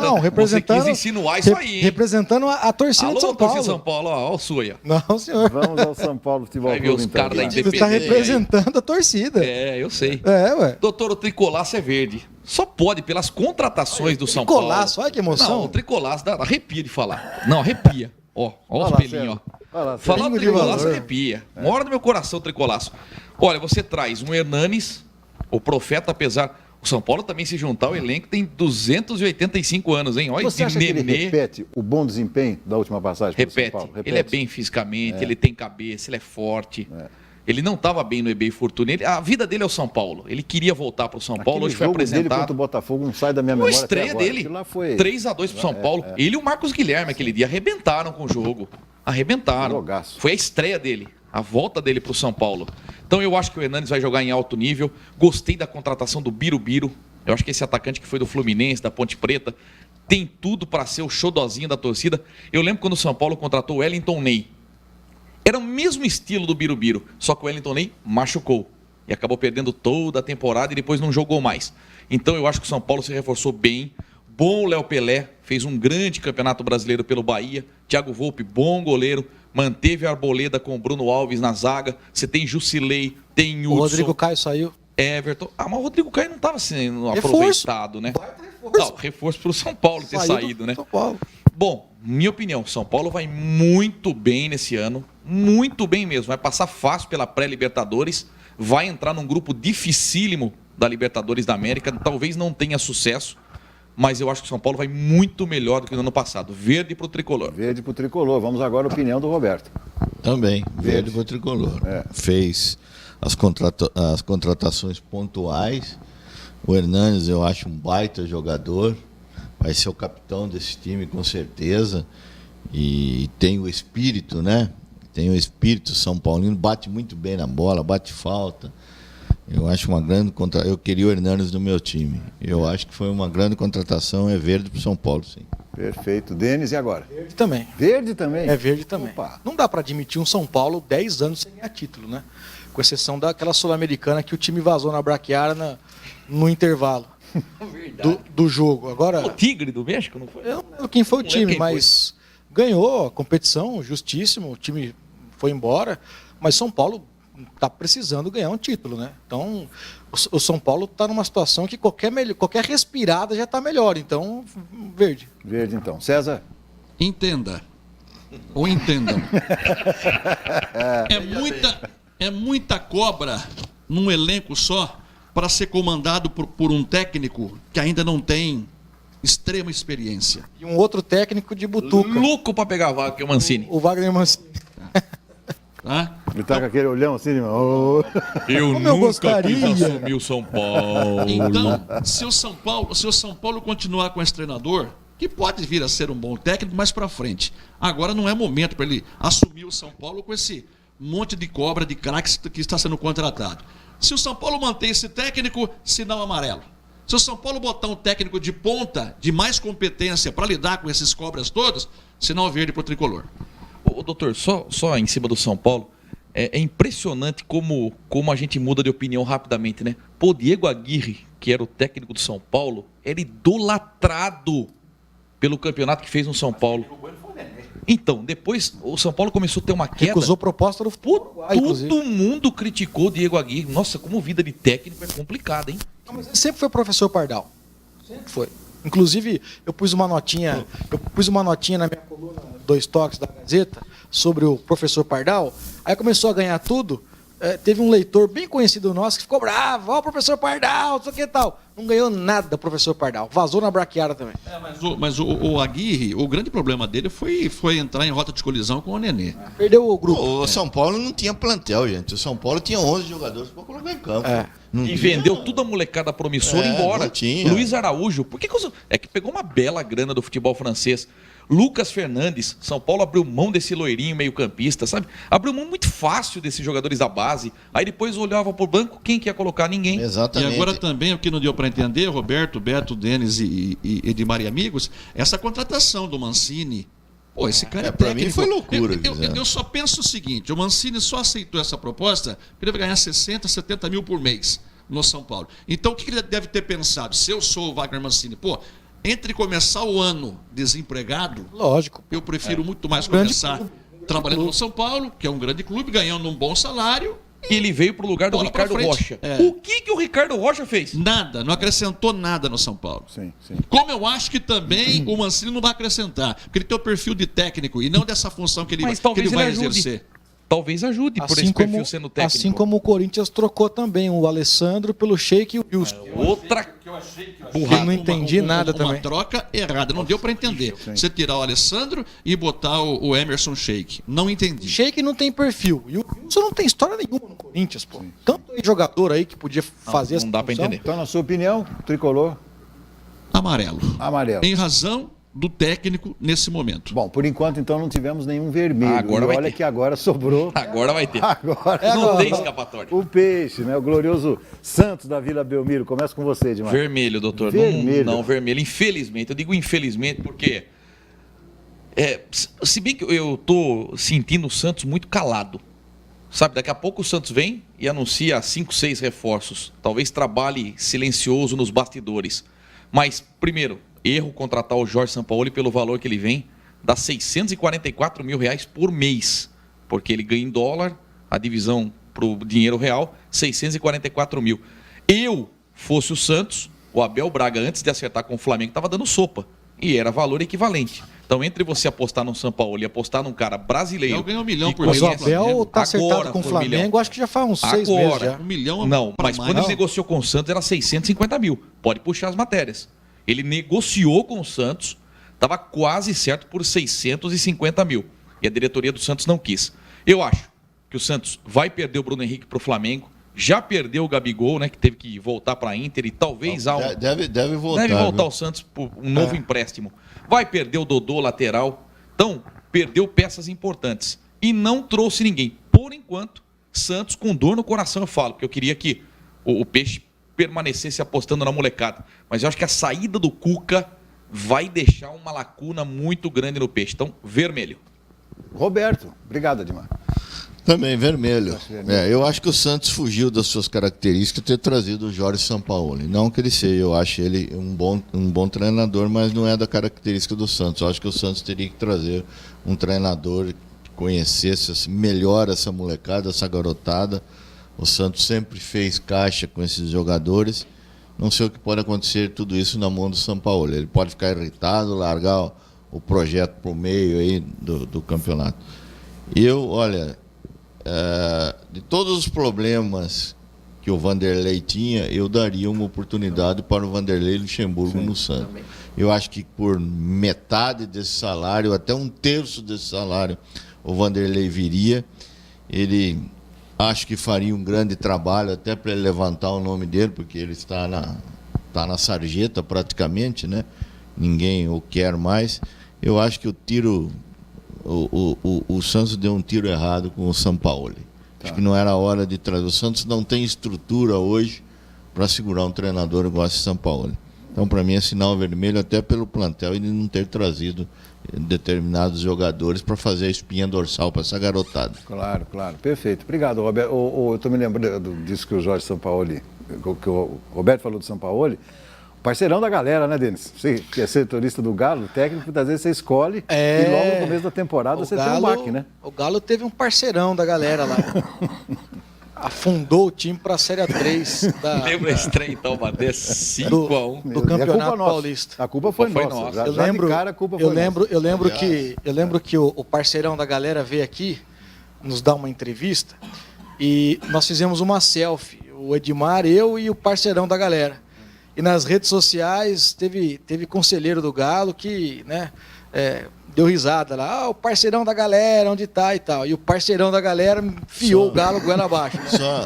Não, representando. Você quis insinuar isso aí, hein? Representando a torcida Alô, de São Paulo. torcida de São Paulo, ó o sua aí, ó. Não, senhor. Vamos ao São Paulo Futebol Vai ver Clube, os então. caras da Você Independente. tá representando a torcida. É, eu sei. Ué. Doutor, o tricolaço é verde. Só pode, pelas contratações do São Paulo. Tricolaço, olha que emoção. Não, o tricolaço arrepia de falar. Não, arrepia. Ó os lá, pelinhos, ó. Vai lá, Falar do Pingo de tricolaço valor. arrepia. Mora no meu coração o tricolaço. Olha, você traz um Hernanes, o profeta, apesar... O São Paulo também se juntar ao elenco tem 285 anos, hein? Olha Você acha que ele repete o bom desempenho da última passagem pelo São Repete. Paulo? Ele é bem fisicamente, ele tem cabeça, ele é forte. Ele não estava bem no eBay Fortuna. A vida dele é o São Paulo. Ele queria voltar para o São Paulo. Aquele Hoje foi jogo dele contra apresentado. o Botafogo não sai da minha A memória até estreia agora. dele, Aquilo lá foi 3-2 pro São Paulo. Ele e o Marcos Guilherme aquele dia arrebentaram com o jogo. Arrebentaram. Jogaço. Foi a estreia dele, a volta dele pro São Paulo. Então eu acho que o Hernanes vai jogar em alto nível. Gostei da contratação do Birubiru. Eu acho que esse atacante que foi do Fluminense, da Ponte Preta, tem tudo para ser o xodozinho da torcida. Eu lembro quando o São Paulo contratou o Wellington Ney. Era o mesmo estilo do Birubiru, só que o Wellington Ney machucou. E acabou perdendo toda a temporada e depois não jogou mais. Então eu acho que o São Paulo se reforçou bem. Bom o Léo Pelé, fez um grande campeonato brasileiro pelo Bahia. Thiago Volpe, bom goleiro. Manteve a Arboleda com o Bruno Alves na zaga. Você tem Jusilei, tem Hudson. O Rodrigo Caio saiu. Everton. Mas o Rodrigo Caio não estava sendo Reforço. aproveitado, né? Não, reforço para o São Paulo ter saído, né? São Paulo. Bom, minha opinião, São Paulo vai muito bem nesse ano, muito bem mesmo. Vai passar fácil pela pré-Libertadores, vai entrar num grupo dificílimo da Libertadores da América, talvez não tenha sucesso, mas eu acho que o São Paulo vai muito melhor do que no ano passado. Verde para o tricolor. verde pro tricolor. Vamos agora à opinião do Roberto. Também, verde para o tricolor. Fez as contratações pontuais. O Hernanes eu acho um baita jogador. Vai ser o capitão desse time, com certeza. E tem o espírito, né? Tem o espírito São Paulino, bate muito bem na bola, bate falta. Eu acho uma grande contratação. Eu queria o Hernanes no meu time. Eu acho que foi uma grande contratação. É verde para o São Paulo, sim. Perfeito. Denis, e agora? Verde também. Verde também? É verde também. Opa. Não dá para admitir um São Paulo 10 anos sem ganhar título, né? Com exceção daquela Sul-Americana que o time vazou na braquiária no intervalo do jogo. Agora, O Tigre do México, não foi? eu não lembro quem foi o Não lembro time, quem mas ganhou a competição, justíssimo, o time foi embora, mas São Paulo está precisando ganhar um título, né? Então, o São Paulo está numa situação que qualquer respirada já está melhor, então, verde. Verde, então. César? Entenda. Ou entendam. É muita cobra num elenco só para ser comandado por um técnico que ainda não tem extrema experiência. E um outro técnico de butuca, Louco para pegar a vaga, que é o Mancini. o Wagner Mancini. Tá? Ele tá com aquele olhão assim, irmão. Eu Como eu gostaria. assumir o São Paulo. Então, se o São Paulo continuar com esse treinador, que pode vir a ser um bom técnico mais para frente. Agora não é momento para ele assumir o São Paulo com esse monte de cobra, de craques que está sendo contratado. Se o São Paulo manter esse técnico, sinal amarelo. Se o São Paulo botar um técnico de ponta, de mais competência para lidar com esses cobras todos, sinal verde para o tricolor. Ô, doutor, só em cima do São Paulo, é impressionante como a gente muda de opinião rapidamente, né? Pô, Diego Aguirre, que era o técnico do São Paulo, era idolatrado pelo campeonato que fez no São Paulo. Então, depois o São Paulo começou a ter uma queda. Recusou proposta do Pô, futebol, inclusive. todo mundo criticou o Diego Aguirre. Nossa, como vida de técnico é complicada, hein? Não, mas ele sempre foi professor Pardal. Sempre foi. Inclusive, eu pus uma notinha na minha coluna 2 Toques da Gazeta sobre o professor Pardal. Aí começou a ganhar tudo. Teve um leitor bem conhecido nosso que ficou bravo. Ó, o professor Pardal, não sei o que tal. Não ganhou nada, professor Pardal. Vazou na braquiária também. Mas o Aguirre, o grande problema dele foi entrar em rota de colisão com o Nenê. Perdeu o grupo. O São Paulo não tinha plantel, gente. O São Paulo tinha 11 jogadores para colocar em campo. Não E tinha- vendeu toda a molecada promissora embora. não tinha. Luiz Araújo. Por que é que pegou uma bela grana do futebol francês. Lucas Fernandes, São Paulo abriu mão desse loirinho meio-campista, sabe? Abriu mão muito fácil desses jogadores da base. Aí depois olhava pro banco, quem que ia colocar? Ninguém. Exatamente. E agora também, o que não deu para entender, Roberto, Beto, Denis e Edmar e amigos, essa contratação do Mancini. Pô, esse cara é pra técnico. mim foi loucura. Eu só penso o seguinte, o Mancini só aceitou essa proposta porque ele vai ganhar 60, 70 mil por mês no São Paulo. Então, o que ele deve ter pensado? Se eu sou o Wagner Mancini, pô, entre começar o ano desempregado, Lógico. eu prefiro muito mais começar trabalhando no São Paulo, que é um grande clube, ganhando um bom salário. E ele veio pro lugar do Bola pra Ricardo frente. Rocha. É. O que o Ricardo Rocha fez? Nada, não acrescentou nada no São Paulo. Sim, sim. Como eu acho que também o Mancini não vai acrescentar, porque ele tem o perfil de técnico e não dessa função que ele, Mas que talvez ele vai ele ajude. exercer. Talvez ajude por esse perfil sendo técnico. Assim como o Corinthians trocou também o Alessandro pelo Sheik e o Wilson. Outra Eu não entendi nada uma também. troca errada, não deu para entender. Você tirar o Alessandro e botar o Emerson Sheik. Não entendi. Sheik não tem perfil. E o Wilson não tem história nenhuma no Corinthians, pô. Tanto jogador aí que podia fazer essa não dá pra função. entender. Então, na sua opinião, tricolor Amarelo. amarelo. Em razão do técnico nesse momento. Bom, por enquanto, então, não tivemos nenhum vermelho. Agora E vai olha ter. que agora sobrou. Agora vai ter. Agora Não tem escapatória. o peixe, né? O glorioso Santos da Vila Belmiro. Começa com você, Edmar. Vermelho, doutor. Vermelho. Não, vermelho. Infelizmente. Eu digo infelizmente porque... se bem que eu tô sentindo o Santos muito calado. Sabe, daqui a pouco o Santos vem e anuncia 5, 6 reforços. Talvez trabalhe silencioso nos bastidores. Mas, primeiro, erro contratar o Jorge Sampaoli pelo valor que ele vem, dá R$644 mil por mês. Porque ele ganha em dólar, a divisão para o dinheiro real, 644 mil. Eu fosse o Santos, o Abel Braga, antes de acertar com o Flamengo, estava dando sopa. E era valor equivalente. Então, entre você apostar no Sampaoli e apostar num cara brasileiro... Eu ganho 1 milhão que por Mas o mês. Abel tá Agora acertado com o foi Flamengo, milhão. acho que já faz uns 6 meses já. 1 milhão Não, pra mas mais. quando ele Não. negociou com o Santos era 650 mil. Pode puxar as matérias. Ele negociou com o Santos, estava quase certo por 650 mil. E a diretoria do Santos não quis. Eu acho que o Santos vai perder o Bruno Henrique para o Flamengo. Já perdeu o Gabigol, né, que teve que voltar para a Inter e talvez há um... Deve voltar. Deve voltar viu? o Santos por um novo empréstimo. Vai perder o Dodô lateral. Então, perdeu peças importantes. E não trouxe ninguém. Por enquanto, Santos com dor no coração eu falo, porque eu queria que o Peixe permanecesse apostando na molecada. Mas eu acho que a saída do Cuca vai deixar uma lacuna muito grande no Peixe. Então, vermelho. Roberto. Obrigado, Edmar. Também vermelho. Vermelho. Eu acho que o Santos fugiu das suas características ter trazido o Jorge Sampaoli. Não que ele seja, eu acho ele um bom treinador, mas não é da característica do Santos. Eu acho que o Santos teria que trazer um treinador que conhecesse melhor essa molecada, essa garotada. O Santos sempre fez caixa com esses jogadores. Não sei o que pode acontecer tudo isso na mão do Sampaoli. Ele pode ficar irritado, largar o projeto para o meio aí do campeonato. Olha, de todos os problemas que o Vanderlei tinha, eu daria uma oportunidade para o Vanderlei Luxemburgo no Santos. também. Eu acho que por metade desse salário, até um terço desse salário, o Vanderlei viria. Ele acho que faria um grande trabalho até para ele levantar o nome dele, porque ele está na sarjeta praticamente, né? Ninguém o quer mais. Eu acho que o Santos deu um tiro errado com o Sampaoli. Acho que não era a hora de trazer. O Santos não tem estrutura hoje para segurar um treinador igual esse Sampaoli. Então, para mim, é sinal vermelho até pelo plantel e de não ter trazido determinados jogadores para fazer a espinha dorsal para essa garotada. Claro, claro. Perfeito. Obrigado, Roberto. Eu estou me lembrando disso que o Jorge Sampaoli, que o Roberto falou do Sampaoli. Parceirão da galera, né, Denis? Você que é setorista do Galo, técnico, muitas vezes você escolhe e logo no começo da temporada você tem um baque, né? O Galo teve um parceirão da galera lá. Afundou o time para a Série A3 Lembra esse trem, então, bater 5-1. do E a culpa Campeonato nossa. Paulista. A culpa foi Foi nossa. nossa. Já, Eu já lembro, de cara a culpa foi eu lembro, nossa. eu lembro que o parceirão da galera veio aqui nos dar uma entrevista e nós fizemos uma selfie, o Edmar, eu e o parceirão da galera. E nas redes sociais teve conselheiro do Galo que, né, deu risada lá, o parceirão da galera, onde tá e tal. E o parceirão da galera enfiou o Galo goela abaixo.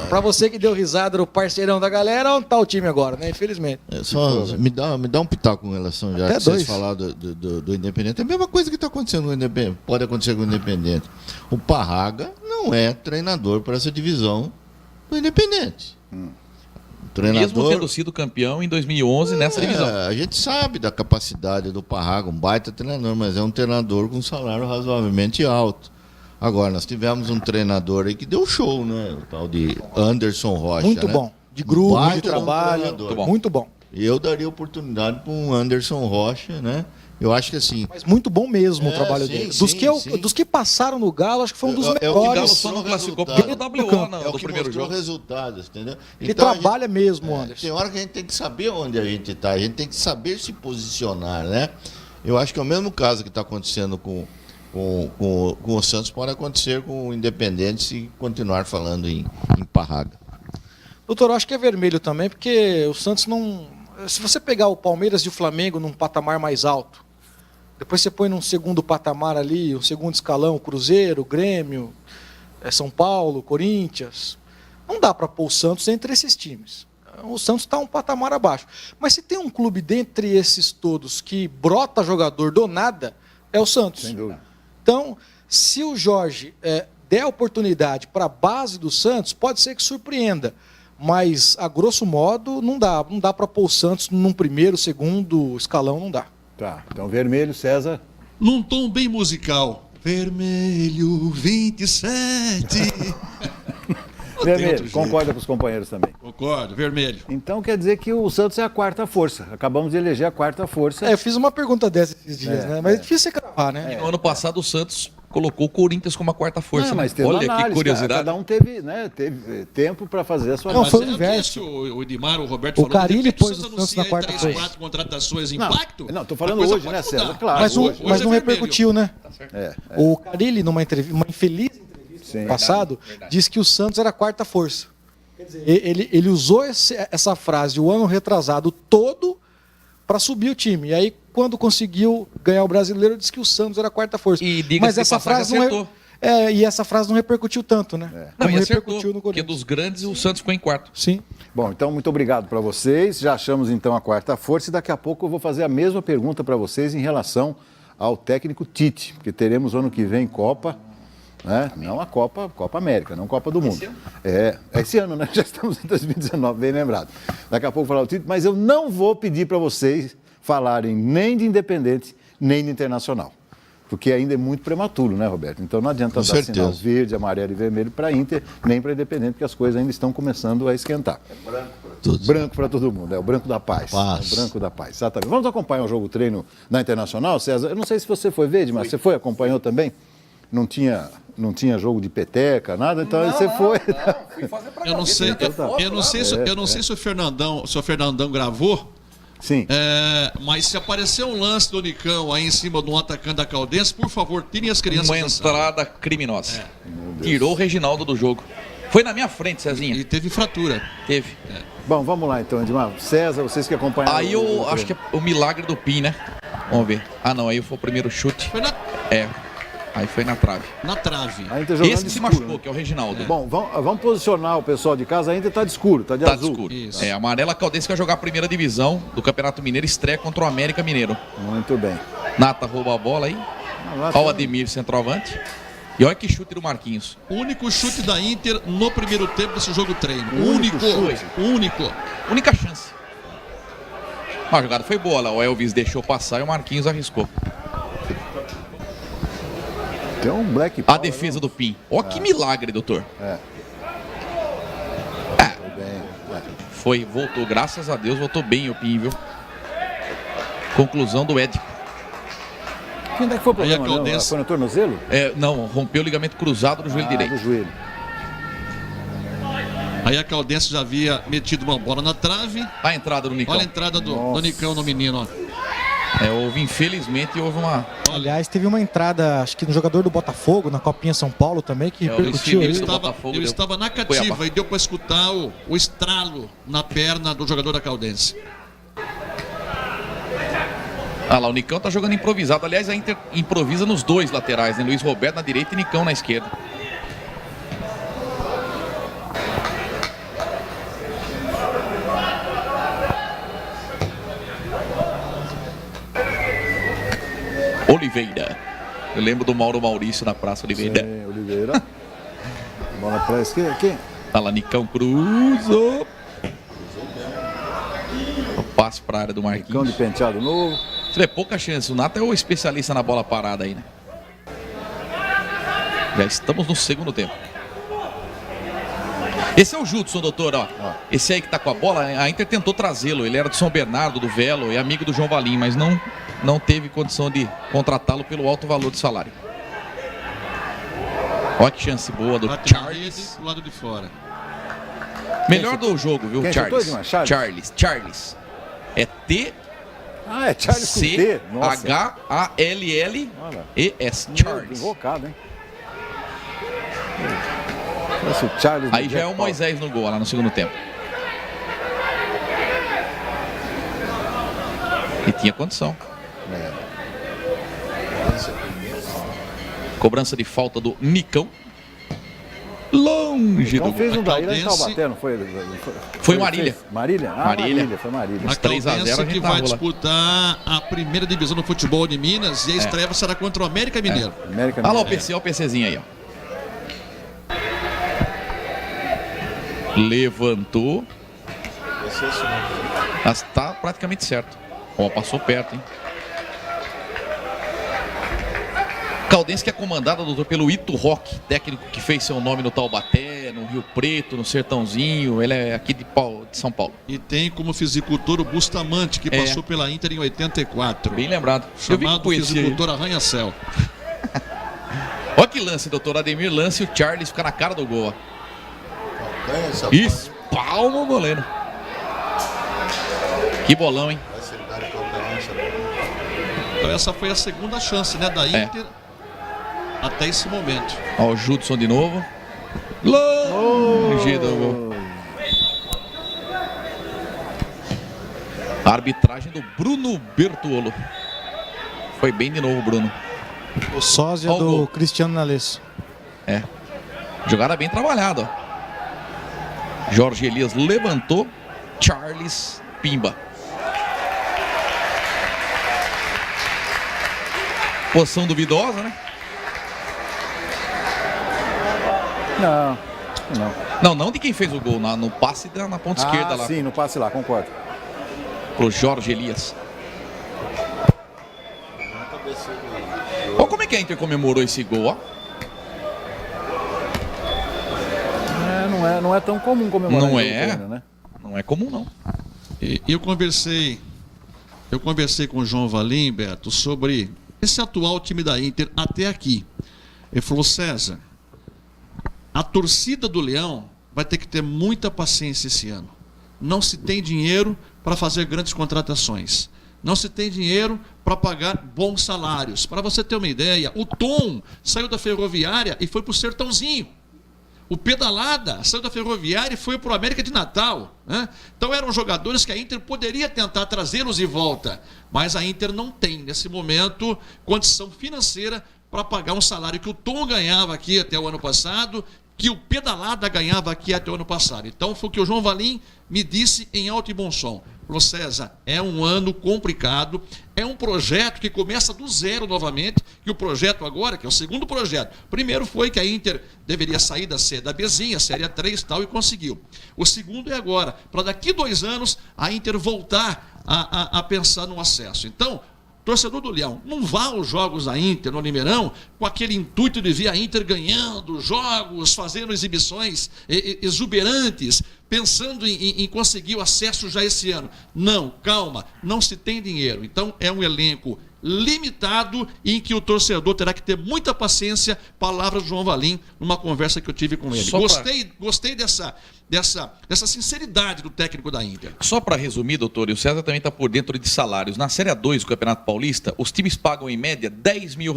Pra você que deu risada no parceirão da galera, onde tá o time agora, né? Infelizmente. Me dá um pitaco com relação, já Até que vocês dois. falaram do Independente. É a mesma coisa que está acontecendo com o Independente. Pode acontecer com o Independente. O Parraga não é treinador para essa divisão do Independente. Mesmo tendo sido campeão em 2011 nessa divisão. A gente sabe da capacidade do Parraga, um baita treinador, mas é um treinador com um salário razoavelmente alto. Agora, nós tivemos um treinador aí que deu show, né? O tal de Anderson Rocha. Muito né? bom. De grupo, de Baita trabalho. treinador. Muito bom. E eu daria oportunidade para um Anderson Rocha, né? Eu acho que assim. Mas muito bom mesmo o trabalho sim, dele. sim. Dos que passaram no Galo, acho que foi um dos É o que O Galo melhores. só não classificou resultado. pelo WO É o no que primeiro mostrou jogo. resultados, entendeu? Ele Então, a trabalha gente- mesmo, Anderson. Tem hora que a gente tem que saber onde a gente está, a gente tem que saber se posicionar, né? Eu acho que é o mesmo caso que está acontecendo com o Santos pode acontecer com o Independente se continuar falando em Parraga. Doutor, eu acho que é vermelho também, porque o Santos não... Se você pegar o Palmeiras e o Flamengo num patamar mais alto, depois você põe num segundo patamar ali, um segundo escalão, o Cruzeiro, o Grêmio, São Paulo, Corinthians, não dá para pôr o Santos entre esses times. O Santos está um patamar abaixo. Mas se tem um clube dentre esses todos que brota jogador do nada, é o Santos. Sem dúvida. Então, se o Jorge der oportunidade para a base do Santos, pode ser que surpreenda. Mas, a grosso modo, não dá para pôr o Santos num primeiro, segundo escalão, não dá. Tá, então vermelho, César. Num tom bem musical. Vermelho 27. Vermelho, concorda com os companheiros também. Concordo, vermelho. Então quer dizer que o Santos é a quarta força. Acabamos de eleger a quarta força. Eu fiz uma pergunta dessa esses dias, né? Mas é difícil você cravar, né? No ano passado o Santos colocou o Corinthians como a quarta força. Não, né? mas teve Olha análise, que curiosidade. Cada um teve tempo para fazer a sua Não, análise. foi o inverso. O Edmar, o Roberto O falou. Carille de repente, pôs o Santos Santos na anuncia quarta 3, força. 4 contratações Não, impacto. não, tô a falando coisa hoje, pode né, mudar. César? Claro. Mas, hoje. mas é não vermelho. repercutiu, né? É, O Carille, numa entrevista, uma infeliz entrevista Sim. no passado, disse que o Santos era a quarta força. Quer dizer, ele usou essa frase o ano retrasado todo para subir o time. E aí, quando conseguiu ganhar o Brasileiro, disse que o Santos era a quarta força. E diga-se Mas de essa passagem, frase não acertou. e essa frase não repercutiu tanto, né? Não, Como e repercutiu acertou, no porque Corinthians. dos grandes o Santos ficou em quarto. Sim. Bom, então muito obrigado para vocês. Já achamos então a quarta força e daqui a pouco eu vou fazer a mesma pergunta para vocês em relação ao técnico Tite, porque teremos ano que vem Copa, né? Não a Copa América, não Copa do Mundo. É esse ano, né? Já estamos em 2019, bem lembrado. Daqui a pouco vou falar o Tite, mas eu não vou pedir para vocês falarem nem de Independente, nem de Internacional. Porque ainda é muito prematuro, né, Roberto? Então não adianta Com dar certeza. sinal verde, amarelo e vermelho para Inter, nem para Independente, porque as coisas ainda estão começando a esquentar. Todos. Branco para todo mundo, é o branco da paz. Paz. É o branco da paz, exatamente. Vamos acompanhar o jogo treino na Internacional, César? Eu não sei se você foi ver, mas você foi, acompanhou também? Não tinha jogo de peteca, nada, então você foi. Fui fazer pra Eu não sei, eu não sei se o Fernandão gravou. Sim. Mas se aparecer um lance do Nicão aí em cima de um atacante da Caldense, por favor, tirem as crianças uma da sala. entrada criminosa. Tirou o Reginaldo do jogo. Foi na minha frente, Cezinha. E teve fratura. Teve. Bom, vamos lá então, Edmar. César, vocês que acompanharam. Aí eu acho que é o milagre do Pim, né? Vamos ver. Ah, não, aí foi o primeiro chute. Foi Aí foi na trave. na trave. A Inter jogando Esse que se escuro, machucou, né? que é o Reginaldo. Bom, vamos posicionar o pessoal de casa, ainda está de escuro, está de Tá azul. escuro. Isso. Amarela Caldense que vai jogar a primeira divisão do Campeonato Mineiro, estreia contra o América Mineiro. Muito bem. Nata rouba a bola aí. Lá Olha o tá- Ademir, centroavante. E olha que chute do Marquinhos. O único chute da Inter no primeiro tempo desse jogo treino. O único chute. Único. Única chance. A jogada foi boa lá. O Elvis deixou passar e o Marquinhos arriscou. Tem um black A power, defesa do Pim. Ó que milagre, doutor. Muito bem. Voltou, graças a Deus, voltou bem o Pim, viu? Conclusão do Édipo. Quem é que foi o Aí a problema? Não? Caldense- Foi no tornozelo? Não, rompeu o ligamento cruzado do joelho direito. Do joelho. Aí a Caldense já havia metido uma bola na trave. A entrada do Nicão. Olha a entrada do Nossa. Nicão no menino, ó. Infelizmente, houve uma... Aliás, teve uma entrada, acho que no jogador do Botafogo, na Copinha São Paulo também, que É, o Luiz repercutiu Felipe aí. do Botafogo Eu deu estava na Cuiabá. cativa e deu para escutar o estralo na perna do jogador da Caldense. Ah lá, o Nicão tá jogando improvisado. Aliás, a Inter improvisa nos dois laterais, né? Luiz Roberto na direita e Nicão na esquerda. Oliveira. Eu lembro do Mauro Maurício na Praça Oliveira. Sim, Oliveira. Bola pra esquerda aqui. Tá lá, Nicão cruzou. O passe pra área do Cão Marquinhos. de penteado novo. Você vê pouca chance. O Nato é o especialista na bola parada aí, né? Já estamos no segundo tempo. Esse é o Judson, doutor, ó. Esse aí que tá com a bola, a Inter tentou trazê-lo. Ele era do São Bernardo, do Velo, e amigo do João Valim, mas não teve condição de contratá-lo pelo alto valor de salário. Olha que chance boa do Bate na Charles. rede, do lado de fora. Melhor do jogo, viu, Quem Charles? chutou, Edmar? Charles. É Ah, é Charles com T. Nossa. T-H-A-L-L-E-S. Meu, Charles. invocado, hein? Parece o Charles Aí do já é Jack o Paul. Moisés no gol, lá no segundo tempo. E tinha condição. É. Cobrança de falta do Nicão. Longe Então do fez gol. um daí lá em Caldense. Taubaté, não foi? Foi Marília. Marília? Ah, Marília. foi Marília. Uns 3 a 0 a Caldense gente que tá vai rola. disputar a primeira divisão do futebol de Minas e a estreia será contra o América Mineiro. América Olha lá o Mineiro. PC, olha o PCzinho aí, ó. Levantou. Mas tá praticamente certo. Ó, passou perto, hein? Caldense que é comandada, doutor, pelo Ito Roque, técnico que fez seu nome no Taubaté, no Rio Preto, no Sertãozinho. Ele é aqui de São Paulo. E tem como fisicultor o Bustamante, que É. passou pela Inter em 84. Bem lembrado. Eu vi que Chamado conhecia ele. fisicultor Arranha-Céu. Olha que lance, doutor Ademir. Lance e o Charles fica na cara do gol, ó. Espalma o goleiro. Que bolão, hein? Então essa foi a segunda chance, né, da Inter até esse momento. Ó, o Judson de novo. Longe do gol. A arbitragem do Bruno Bertuolo. Foi bem de novo, Bruno. O sósia Ó o gol. do Cristiano Nalesso. É. Jogada bem trabalhada, ó. Jorge Elias levantou. Charles pimba. Posição duvidosa, né? Não. Não de quem fez o gol, no passe na ponta esquerda lá. Sim, no passe lá, concordo. Pro Jorge Elias. Olha como é que a Inter comemorou esse gol, ó. Não é tão comum comemorar Não em é? jogo treino, né? Não é comum, não. E eu conversei com o João Valim, Beto, sobre esse atual time da Inter até aqui. Ele falou: César, a torcida do Leão vai ter que ter muita paciência esse ano. Não se tem dinheiro para fazer grandes contratações. Não se tem dinheiro para pagar bons salários. Para você ter uma ideia, o Tom saiu da Ferroviária e foi para o Sertãozinho. O Pedalada saiu da Ferroviária e foi para o América de Natal, né? Então eram jogadores que a Inter poderia tentar trazê-los de volta, mas a Inter não tem, nesse momento, condição financeira para pagar um salário que o Tom ganhava aqui até o ano passado, que o Pedalada ganhava aqui até o ano passado. Então foi o que o João Valim me disse em alto e bom som. Falou: César, é um ano complicado, é um projeto que começa do zero novamente, e o projeto agora, que é o segundo projeto, primeiro foi que a Inter deveria sair da Bzinha, Série 3 e tal, e conseguiu. O segundo é agora, para daqui 2 anos, a Inter voltar a pensar no acesso. Então, torcedor do Leão, não vá aos jogos da Inter no Limeirão com aquele intuito de ver a Inter ganhando jogos, fazendo exibições exuberantes, pensando em conseguir o acesso já esse ano. Não, calma, não se tem dinheiro. Então é um elenco limitado em que o torcedor terá que ter muita paciência. Palavras do João Valim numa conversa que eu tive com ele. Gostei dessa sinceridade do técnico da Inter. Só para resumir, doutor, e o César também está por dentro de salários. Na Série A2 do Campeonato Paulista, os times pagam em média R$10 mil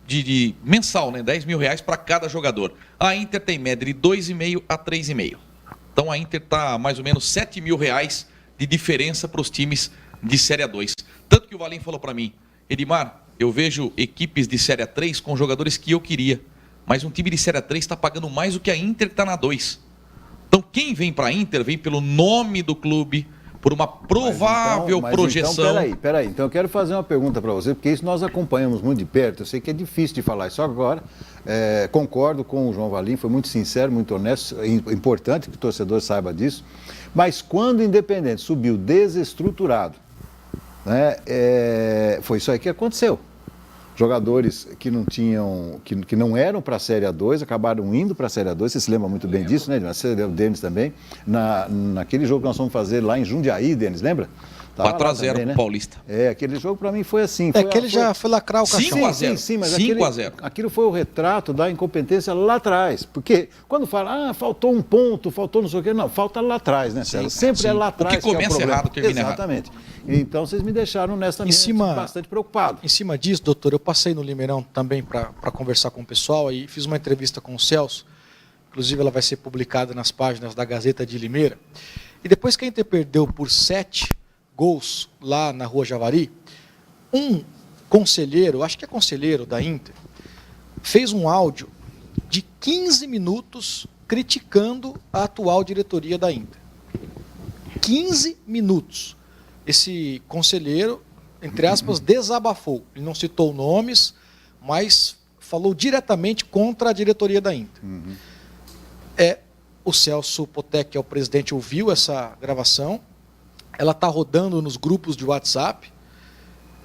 de mensal, né? R$10 mil para cada jogador. A Inter tem média de 2,5 a 3,5. Então a Inter está mais ou menos R$7 mil de diferença para os times de Série A2. Tanto que o Valim falou para mim, Edmar, eu vejo equipes de Série A3 com jogadores que eu queria, mas um time de Série A3 está pagando mais do que a Inter que está na A2. Então quem vem para a Inter vem pelo nome do clube, por uma provável projeção. Então, peraí. Então eu quero fazer uma pergunta para você, porque isso nós acompanhamos muito de perto. Eu sei que é difícil de falar isso agora. Concordo com o João Valim, foi muito sincero, muito honesto. É importante que o torcedor saiba disso. Mas quando o Independente subiu desestruturado, né, foi isso aí que aconteceu. Jogadores que não tinham, que não eram para a Série A2, acabaram indo para a Série A2, você se lembra muito bem disso, né? O Denis também, naquele jogo que nós fomos fazer lá em Jundiaí, Denis, lembra? 4-0 pro Paulista. Aquele jogo para mim foi assim. Aquele já foi lacrar o caixão. 5-0. Sim, mas 5-0. Aquilo foi o retrato da incompetência lá atrás. Porque quando fala, faltou um ponto, faltou não sei o quê, não, falta lá atrás, né, Célio? Sempre é lá atrás. O que começa errado, termina errado. Exatamente. Então vocês me deixaram nessa bastante preocupado. Em cima disso, doutor, eu passei no Limeirão também para conversar com o pessoal e fiz uma entrevista com o Celso. Inclusive ela vai ser publicada nas páginas da Gazeta de Limeira. E depois que a Inter perdeu por 7 gols lá na Rua Javari, um conselheiro, acho que é conselheiro da Inter, fez um áudio de 15 minutos criticando a atual diretoria da Inter. 15 minutos. Esse conselheiro, entre aspas, desabafou. Ele não citou nomes, mas falou diretamente contra a diretoria da Inter. O Celso Potec, que é o presidente, ouviu essa gravação. Ela está rodando nos grupos de WhatsApp.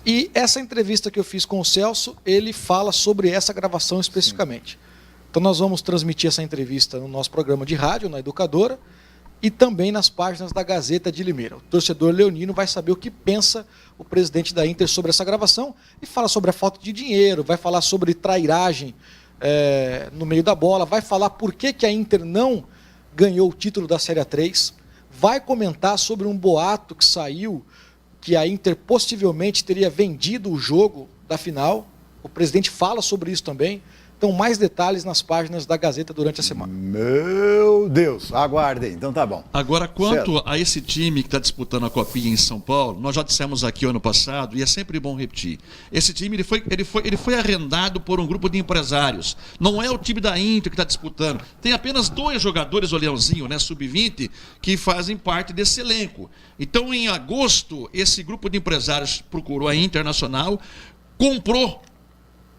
E essa entrevista que eu fiz com o Celso, ele fala sobre essa gravação especificamente. Então nós vamos transmitir essa entrevista no nosso programa de rádio, na Educadora, e também nas páginas da Gazeta de Limeira. O torcedor leonino vai saber o que pensa o presidente da Inter sobre essa gravação e fala sobre a falta de dinheiro, vai falar sobre trairagem no meio da bola, vai falar por que a Inter não ganhou o título da Série A3, vai comentar sobre um boato que saiu que a Inter possivelmente teria vendido o jogo da final. O presidente fala sobre isso também. Então, mais detalhes nas páginas da Gazeta durante a semana. Meu Deus, aguardem. Então tá bom. Agora, quanto a esse time que está disputando a Copinha em São Paulo, nós já dissemos aqui ano passado, e é sempre bom repetir, esse time ele foi arrendado por um grupo de empresários. Não é o time da Inter que está disputando. Tem apenas 2 jogadores, o Leãozinho, né, sub-20, que fazem parte desse elenco. Então, em agosto, esse grupo de empresários procurou a Internacional, comprou,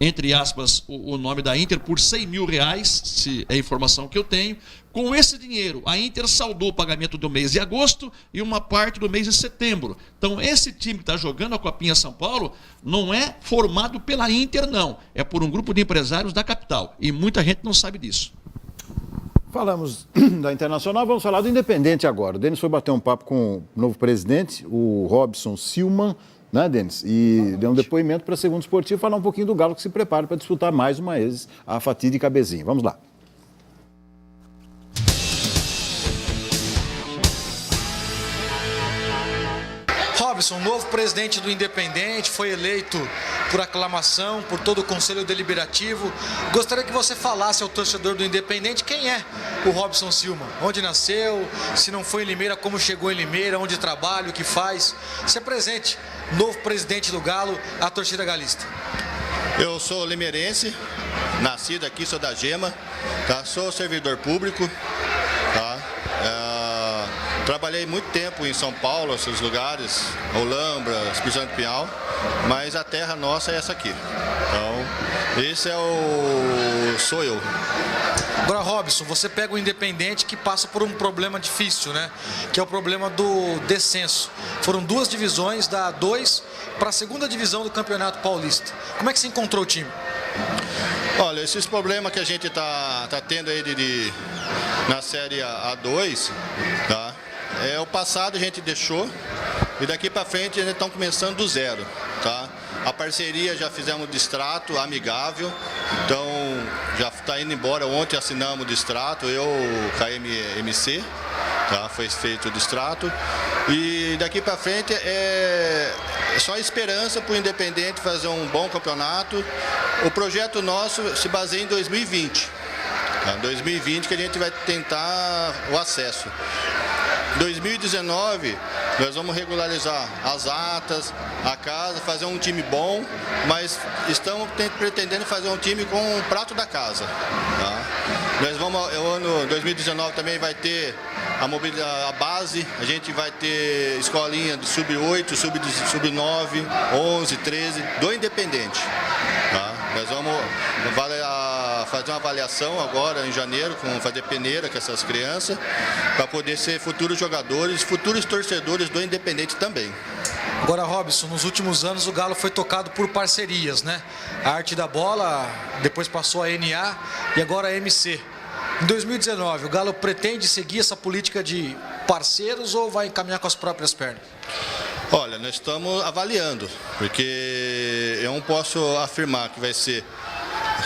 entre aspas, o nome da Inter por R$100 mil, se é a informação que eu tenho. Com esse dinheiro, a Inter saldou o pagamento do mês de agosto e uma parte do mês de setembro. Então, esse time que está jogando a Copinha São Paulo não é formado pela Inter, não. É por um grupo de empresários da capital. E muita gente não sabe disso. Falamos da Internacional, vamos falar do Independente agora. O Denis foi bater um papo com o novo presidente, o Robson Silman, né, Denis? E deu um depoimento para a Segundo Esportivo, falar um pouquinho do Galo que se prepara para disputar mais uma vez a fatídica Bezinha. Vamos lá. Robson, novo presidente do Independente, foi eleito por aclamação, por todo o Conselho Deliberativo. Gostaria que você falasse ao torcedor do Independente quem é o Robson Silman, onde nasceu, se não foi em Limeira, como chegou em Limeira, onde trabalha, o que faz. Se apresente, novo presidente do Galo, à torcida galista. Eu sou limeirense, nascido aqui, sou da Gema, tá? Sou servidor público, tá? Trabalhei muito tempo em São Paulo, esses lugares, Olambra, Espírito Santo, Pinhal, mas a terra nossa é essa aqui. Então, esse sou eu. Agora, Robson, você pega o Independente que passa por um problema difícil, né? Que é o problema do descenso. Foram 2 divisões, da A2 para a 2ª divisão do Campeonato Paulista. Como é que você encontrou o time? Olha, esses problemas que a gente tá tendo aí na Série A2, tá? O passado a gente deixou e daqui para frente a gente está começando do zero, tá? A parceria já fizemos distrato amigável, então já está indo embora. Ontem assinamos o distrato, eu com a MMC, tá? Foi feito o distrato e daqui para frente é só esperança para o Independente fazer um bom campeonato. O projeto nosso se baseia em 2020, tá? 2020 que a gente vai tentar o acesso. 2019 nós vamos regularizar as atas, a casa, fazer um time bom, mas estamos pretendendo fazer um time com o prato da casa. Tá? Nós vamos, o ano 2019 também vai ter a base, a gente vai ter escolinha de sub-8, sub-9, 11, 13, do Independente. Tá? Nós vamos fazer uma avaliação agora em janeiro, fazer peneira com essas crianças, para poder ser futuros jogadores, futuros torcedores do Independente também. Agora, Robson, nos últimos anos o Galo foi tocado por parcerias, né? A Arte da Bola, depois passou a NA e agora a MC. Em 2019, o Galo pretende seguir essa política de parceiros ou vai caminhar com as próprias pernas? Olha, nós estamos avaliando, porque eu não posso afirmar que vai ser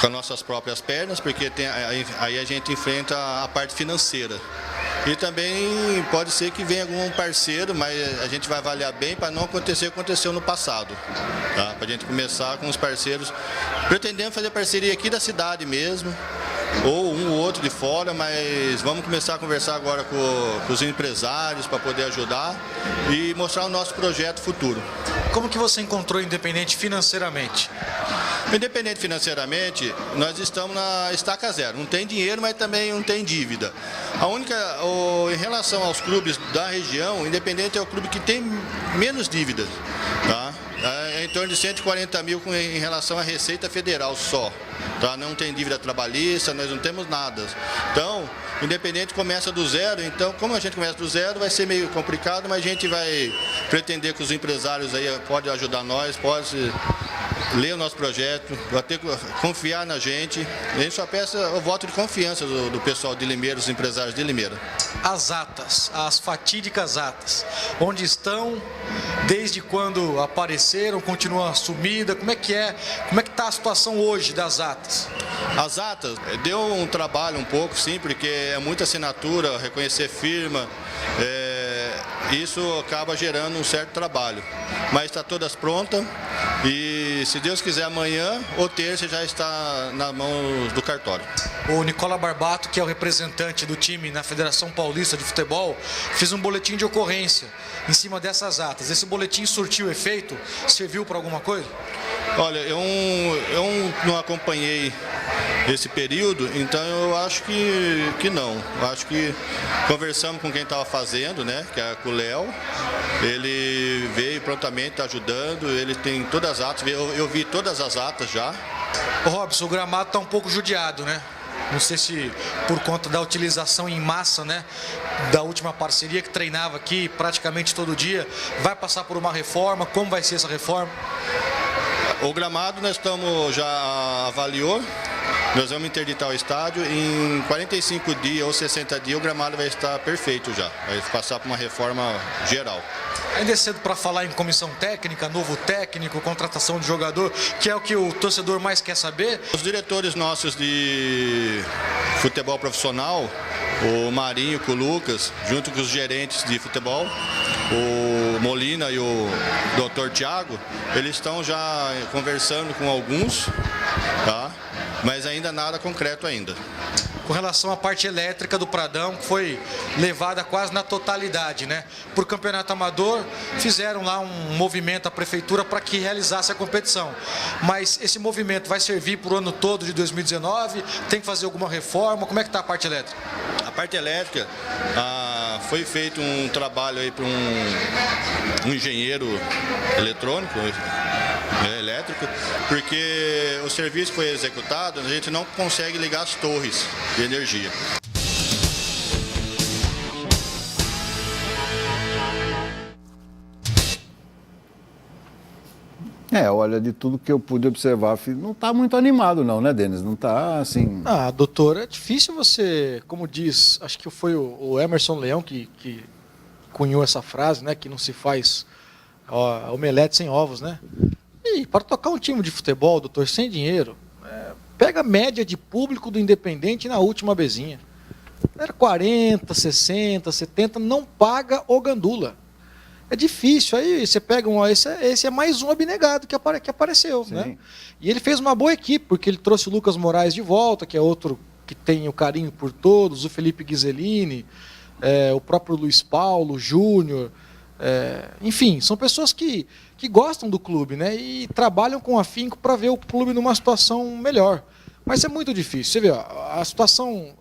com as nossas próprias pernas, porque aí a gente enfrenta a parte financeira. E também pode ser que venha algum parceiro, mas a gente vai avaliar bem para não acontecer o que aconteceu no passado. Tá? Para a gente começar com os parceiros, pretendendo fazer parceria aqui da cidade mesmo, ou um ou outro de fora, mas vamos começar a conversar agora com os empresários para poder ajudar e mostrar o nosso projeto futuro. Como que você encontrou Independente financeiramente? Independente financeiramente, nós estamos na estaca zero. Não tem dinheiro, mas também não tem dívida. Em relação aos clubes da região, o Independente é o clube que tem menos dívidas. Tá? É em torno de 140 mil em relação à Receita Federal só. Tá? Não tem dívida trabalhista, nós não temos nada. Então, o Independente começa do zero, então como a gente começa do zero vai ser meio complicado, mas a gente vai pretender que os empresários aí podem ajudar nós, podem ler o nosso projeto, vai ter que confiar na gente. A gente só peça o voto de confiança do pessoal de Limeira, dos empresários de Limeira. As atas, as fatídicas atas, onde estão, desde quando apareceram, continuam sumida, como é que está a situação hoje das atas? As atas, deu um trabalho um pouco, sim, porque é muita assinatura, reconhecer firma, isso acaba gerando um certo trabalho. Mas está todas prontas e, se Deus quiser, amanhã ou terça já está na mão do cartório. O Nicola Barbato, que é o representante do time na Federação Paulista de Futebol, fez um boletim de ocorrência em cima dessas atas. Esse boletim surtiu efeito? Serviu para alguma coisa? Olha, eu não acompanhei esse período, então eu acho que não. Eu acho que conversamos com quem estava fazendo, né, que é com o Léo. Ele veio prontamente, está ajudando, ele tem todas as atas, eu vi todas as atas já. Ô Robson, o gramado está um pouco judiado, né? Não sei se por conta da utilização em massa, né, da última parceria que treinava aqui praticamente todo dia, vai passar por uma reforma, como vai ser essa reforma? O gramado nós já avaliou, nós vamos interditar o estádio, em 45 dias ou 60 dias o gramado vai estar perfeito já, vai passar por uma reforma geral. Ainda é cedo para falar em comissão técnica, novo técnico, contratação de jogador, que é o que o torcedor mais quer saber. Os diretores nossos de futebol profissional, o Marinho com o Lucas, junto com os gerentes de futebol, o Molina e o Dr. Thiago, eles estão já conversando com alguns, tá? Mas ainda nada concreto ainda. Com relação à parte elétrica do Pradão, que foi levada quase na totalidade, né? Por campeonato amador, fizeram lá um movimento à prefeitura para que realizasse a competição. Mas esse movimento vai servir para o ano todo de 2019? Tem que fazer alguma reforma? Como é que está a parte elétrica? A parte elétrica, foi feito um trabalho aí para um engenheiro eletrônico, elétrico, porque o serviço foi executado, a gente não consegue ligar as torres de energia. Olha, de tudo que eu pude observar, não está muito animado não, né, Denis? Não está assim... Doutor, é difícil você, como diz, acho que foi o Emerson Leão que cunhou essa frase, né, que não se faz omelete sem ovos, né? E para tocar um time de futebol, doutor, sem dinheiro, pega a média de público do Independente na última bezinha. Era 40, 60, 70, não paga o gandula. É difícil, aí você pega esse é mais um abnegado que apareceu, né? E ele fez uma boa equipe, porque ele trouxe o Lucas Moraes de volta, que é outro que tem o carinho por todos, o Felipe Ghiseline, o próprio Luiz Paulo, Júnior, enfim, são pessoas que gostam do clube, né? E trabalham com afinco para ver o clube numa situação melhor. Mas é muito difícil. Você vê, ó, a situação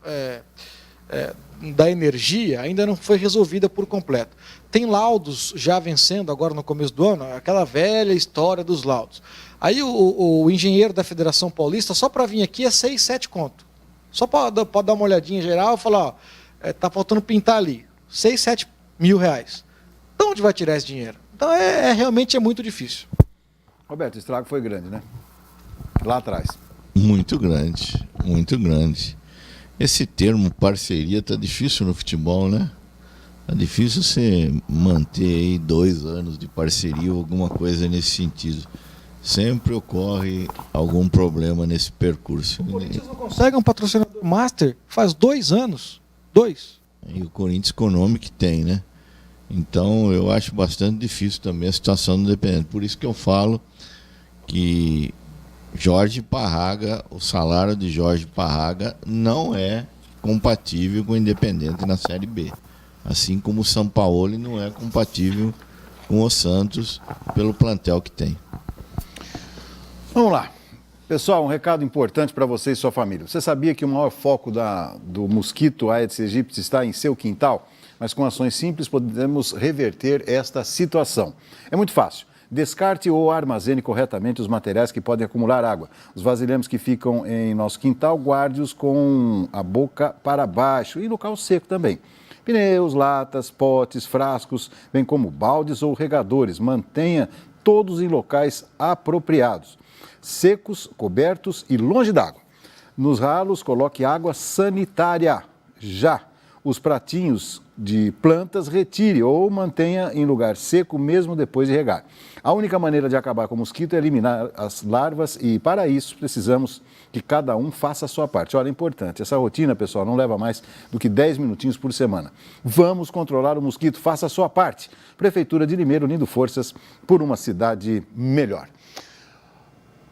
da energia ainda não foi resolvida por completo. Tem laudos já vencendo agora no começo do ano, aquela velha história dos laudos. Aí o engenheiro da Federação Paulista, só para vir aqui, é 6, 7 conto. Só para dar uma olhadinha geral e falar, ó, tá faltando pintar ali, 6, 7 mil reais. De onde vai tirar esse dinheiro? Então realmente é muito difícil. Roberto, o estrago foi grande, né? Lá atrás. Muito grande, muito grande. Esse termo parceria tá difícil no futebol, né? Tá difícil você manter aí 2 anos de parceria ou alguma coisa nesse sentido. Sempre ocorre algum problema nesse percurso. O Corinthians não consegue um patrocinador master faz 2 anos. 2. E o Corinthians Econômico que tem, né? Então eu acho bastante difícil também a situação do Independente. Por isso que eu falo que Jorge Parraga, o salário de Jorge Parraga não é compatível com o Independente na Série B. Assim como o Sampaoli não é compatível com o Santos pelo plantel que tem. Vamos lá. Pessoal, um recado importante para você e sua família. Você sabia que o maior foco do mosquito Aedes aegypti está em seu quintal? Mas com ações simples podemos reverter esta situação. É muito fácil. Descarte ou armazene corretamente os materiais que podem acumular água. Os vasilhames que ficam em nosso quintal, guarde-os com a boca para baixo e local seco também. Pneus, latas, potes, frascos, bem como baldes ou regadores. Mantenha todos em locais apropriados, secos, cobertos e longe d'água. Nos ralos, coloque água sanitária. Já os pratinhos de plantas, retire ou mantenha em lugar seco mesmo depois de regar. A única maneira de acabar com o mosquito é eliminar as larvas e, para isso, precisamos que cada um faça a sua parte. Olha, é importante, essa rotina, pessoal, não leva mais do que 10 minutinhos por semana. Vamos controlar o mosquito, faça a sua parte. Prefeitura de Limeira unindo forças por uma cidade melhor.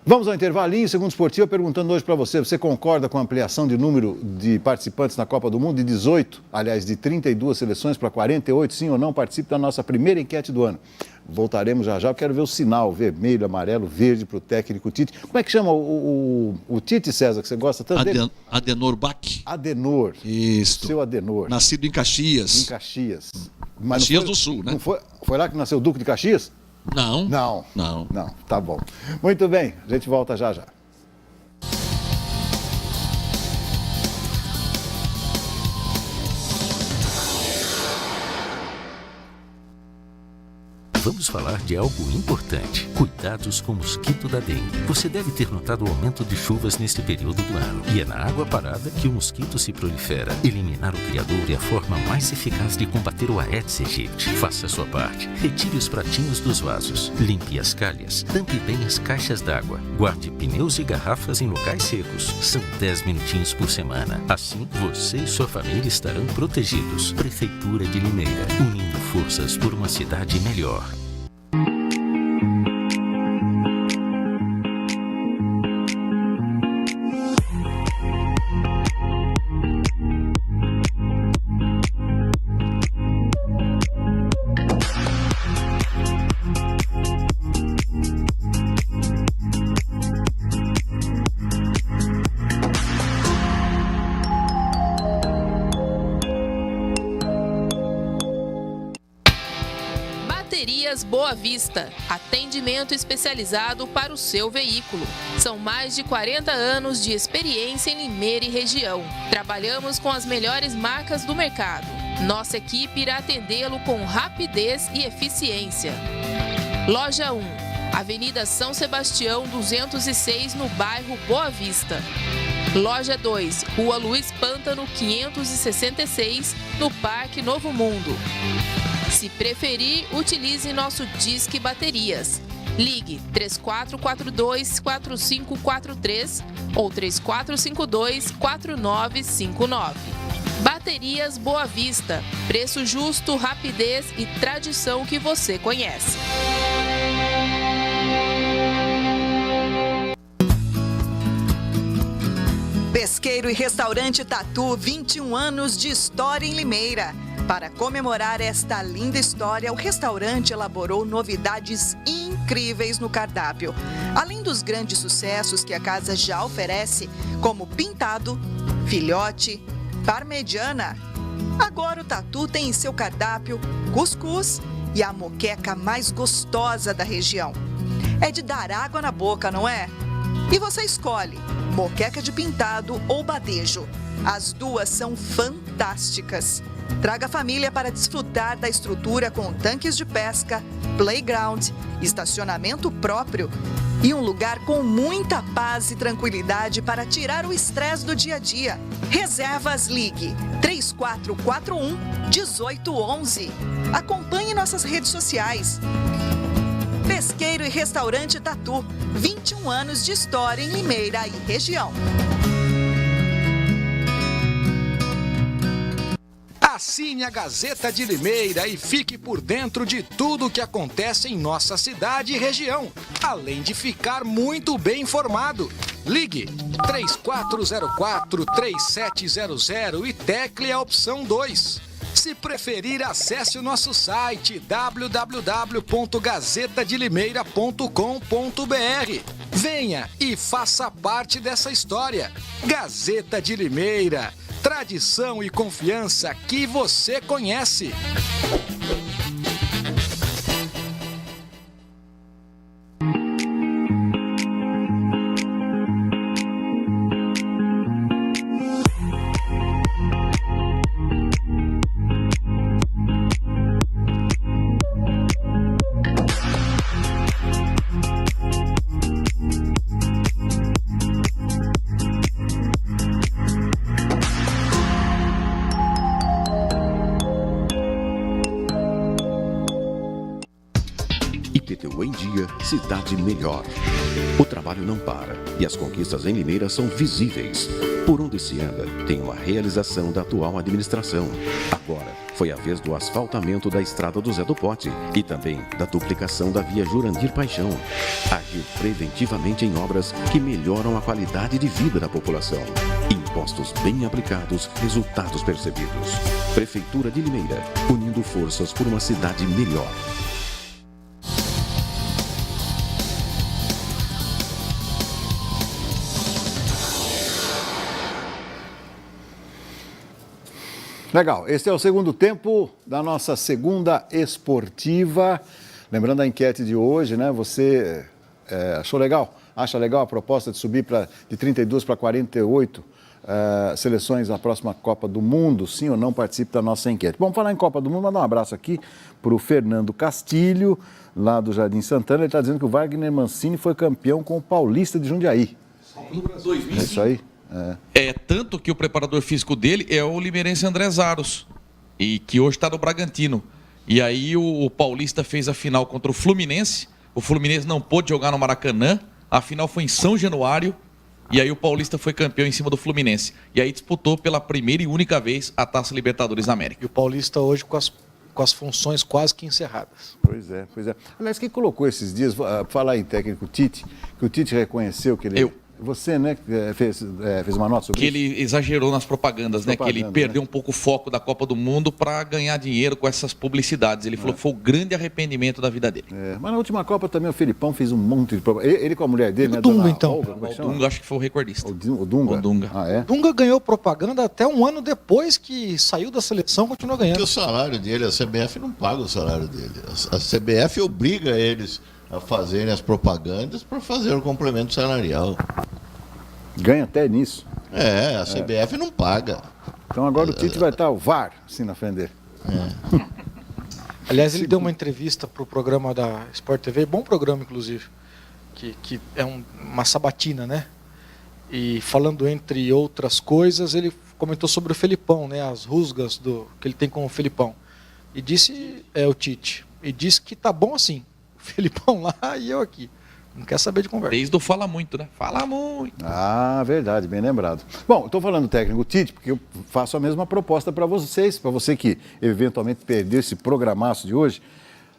Vamos ao intervalinho, segundo esportivo, perguntando hoje para você, você concorda com a ampliação de número de participantes na Copa do Mundo de 32 seleções para 48, sim ou não? Participe da nossa primeira enquete do ano. Voltaremos já já, eu quero ver o sinal vermelho, amarelo, verde para o técnico Tite. Como é que chama o Tite, César, que você gosta tanto dele? Adenor Bach. Adenor. Isso. Seu Adenor. Nascido em Caxias. Em Caxias. Mas Caxias do Sul, né? Não foi lá que nasceu o Duque de Caxias? Não. Não, tá bom. Muito bem, a gente volta já já. Vamos falar de algo importante. Cuidados com o mosquito da dengue. Você deve ter notado o aumento de chuvas neste período do ano. E é na água parada que o mosquito se prolifera. Eliminar o criador é a forma mais eficaz de combater o Aedes aegypti. Faça a sua parte. Retire os pratinhos dos vasos. Limpe as calhas. Tampe bem as caixas d'água. Guarde pneus e garrafas em locais secos. São 10 minutinhos por semana. Assim, você e sua família estarão protegidos. Prefeitura de Limeira. Unindo forças por uma cidade melhor. Boa Vista, atendimento especializado para o seu veículo. São mais de 40 anos de experiência em Limeira e região. Trabalhamos com as melhores marcas do mercado. Nossa equipe irá atendê-lo com rapidez e eficiência. Loja 1, Avenida São Sebastião 206, no bairro Boa Vista. Loja 2, Rua Luiz Pântano 566, no Parque Novo Mundo. Se preferir, utilize nosso Disque Baterias. Ligue 3442-4543 ou 3452-4959. Baterias Boa Vista. Preço justo, rapidez e tradição que você conhece. Pesqueiro e Restaurante Tatu, 21 anos de história em Limeira. Para comemorar esta linda história, o restaurante elaborou novidades incríveis no cardápio. Além dos grandes sucessos que a casa já oferece, como pintado, filhote, parmegiana, agora o Tatu tem em seu cardápio cuscuz e a moqueca mais gostosa da região. É de dar água na boca, não é? E você escolhe moqueca de pintado ou badejo. As duas são fantásticas. Traga a família para desfrutar da estrutura com tanques de pesca, playground, estacionamento próprio e um lugar com muita paz e tranquilidade para tirar o estresse do dia a dia. Reservas, ligue 3441-1811. Acompanhe nossas redes sociais. Pesqueiro e Restaurante Tatu, 21 anos de história em Limeira e região. Assine a Gazeta de Limeira e fique por dentro de tudo o que acontece em nossa cidade e região, além de ficar muito bem informado. Ligue 3404-3700 e tecle a opção 2. Se preferir, acesse o nosso site www.gazetadelimeira.com.br. Venha e faça parte dessa história. Gazeta de Limeira. Tradição e confiança que você conhece. IPTU em dia, cidade melhor. O trabalho não para e as conquistas em Limeira são visíveis. Por onde se anda, tem uma realização da atual administração. Agora, foi a vez do asfaltamento da estrada do Zé do Pote e também da duplicação da via Jurandir Paixão. Agir preventivamente em obras que melhoram a qualidade de vida da população. Impostos bem aplicados, resultados percebidos. Prefeitura de Limeira, unindo forças por uma cidade melhor. Legal, esse é o segundo tempo da nossa segunda esportiva. Lembrando a enquete de hoje, né? Você achou legal? Acha legal a proposta de subir de 32 para 48 seleções na próxima Copa do Mundo? Sim ou não? Participe da nossa enquete. Vamos falar em Copa do Mundo, mandar um abraço aqui para o Fernando Castilho, lá do Jardim Santana. Ele está dizendo que o Wagner Mancini foi campeão com o Paulista de Jundiaí. É isso aí? Tanto que o preparador físico dele é o limeirense André Zaros, e que hoje está no Bragantino. E aí o Paulista fez a final contra o Fluminense não pôde jogar no Maracanã, a final foi em São Januário, e aí o Paulista foi campeão em cima do Fluminense. E aí disputou pela primeira e única vez a Taça Libertadores da América. E o Paulista hoje com as funções quase que encerradas. Pois é. Aliás, quem colocou esses dias, falar em técnico Tite, que o Tite reconheceu que ele... Você, né, fez uma nota sobre que isso? Que ele exagerou nas propagandas, né? Que ele perdeu um pouco o foco da Copa do Mundo para ganhar dinheiro com essas publicidades. Ele falou que foi o grande arrependimento da vida dele. Mas na última Copa também o Felipão fez um monte de propaganda. Ele com a mulher dele, né? O Dunga, então. O Dunga acho que foi o recordista. O Dunga? O Dunga. Ah, é? O Dunga ganhou propaganda até um ano depois que saiu da seleção, continuou ganhando. Porque o salário dele, a CBF não paga o salário dele. A CBF obriga eles a fazerem as propagandas para fazer o complemento salarial. Ganha até nisso. A CBF não paga. Então agora o Tite vai estar o VAR, assim, na frente dele. Aliás, ele deu uma entrevista para o programa da Sport TV, bom programa, inclusive, que é uma sabatina, né? E falando, entre outras coisas, ele comentou sobre o Felipão, né? As rusgas que ele tem com o Felipão. E disse, o Tite, e disse que tá bom assim. O Felipão lá e eu aqui. Não quer saber de conversa. Desde o fala muito, né? Fala muito. Ah, verdade, bem lembrado. Bom, estou falando do técnico Tite, porque eu faço a mesma proposta para vocês, para você que eventualmente perdeu esse programaço de hoje.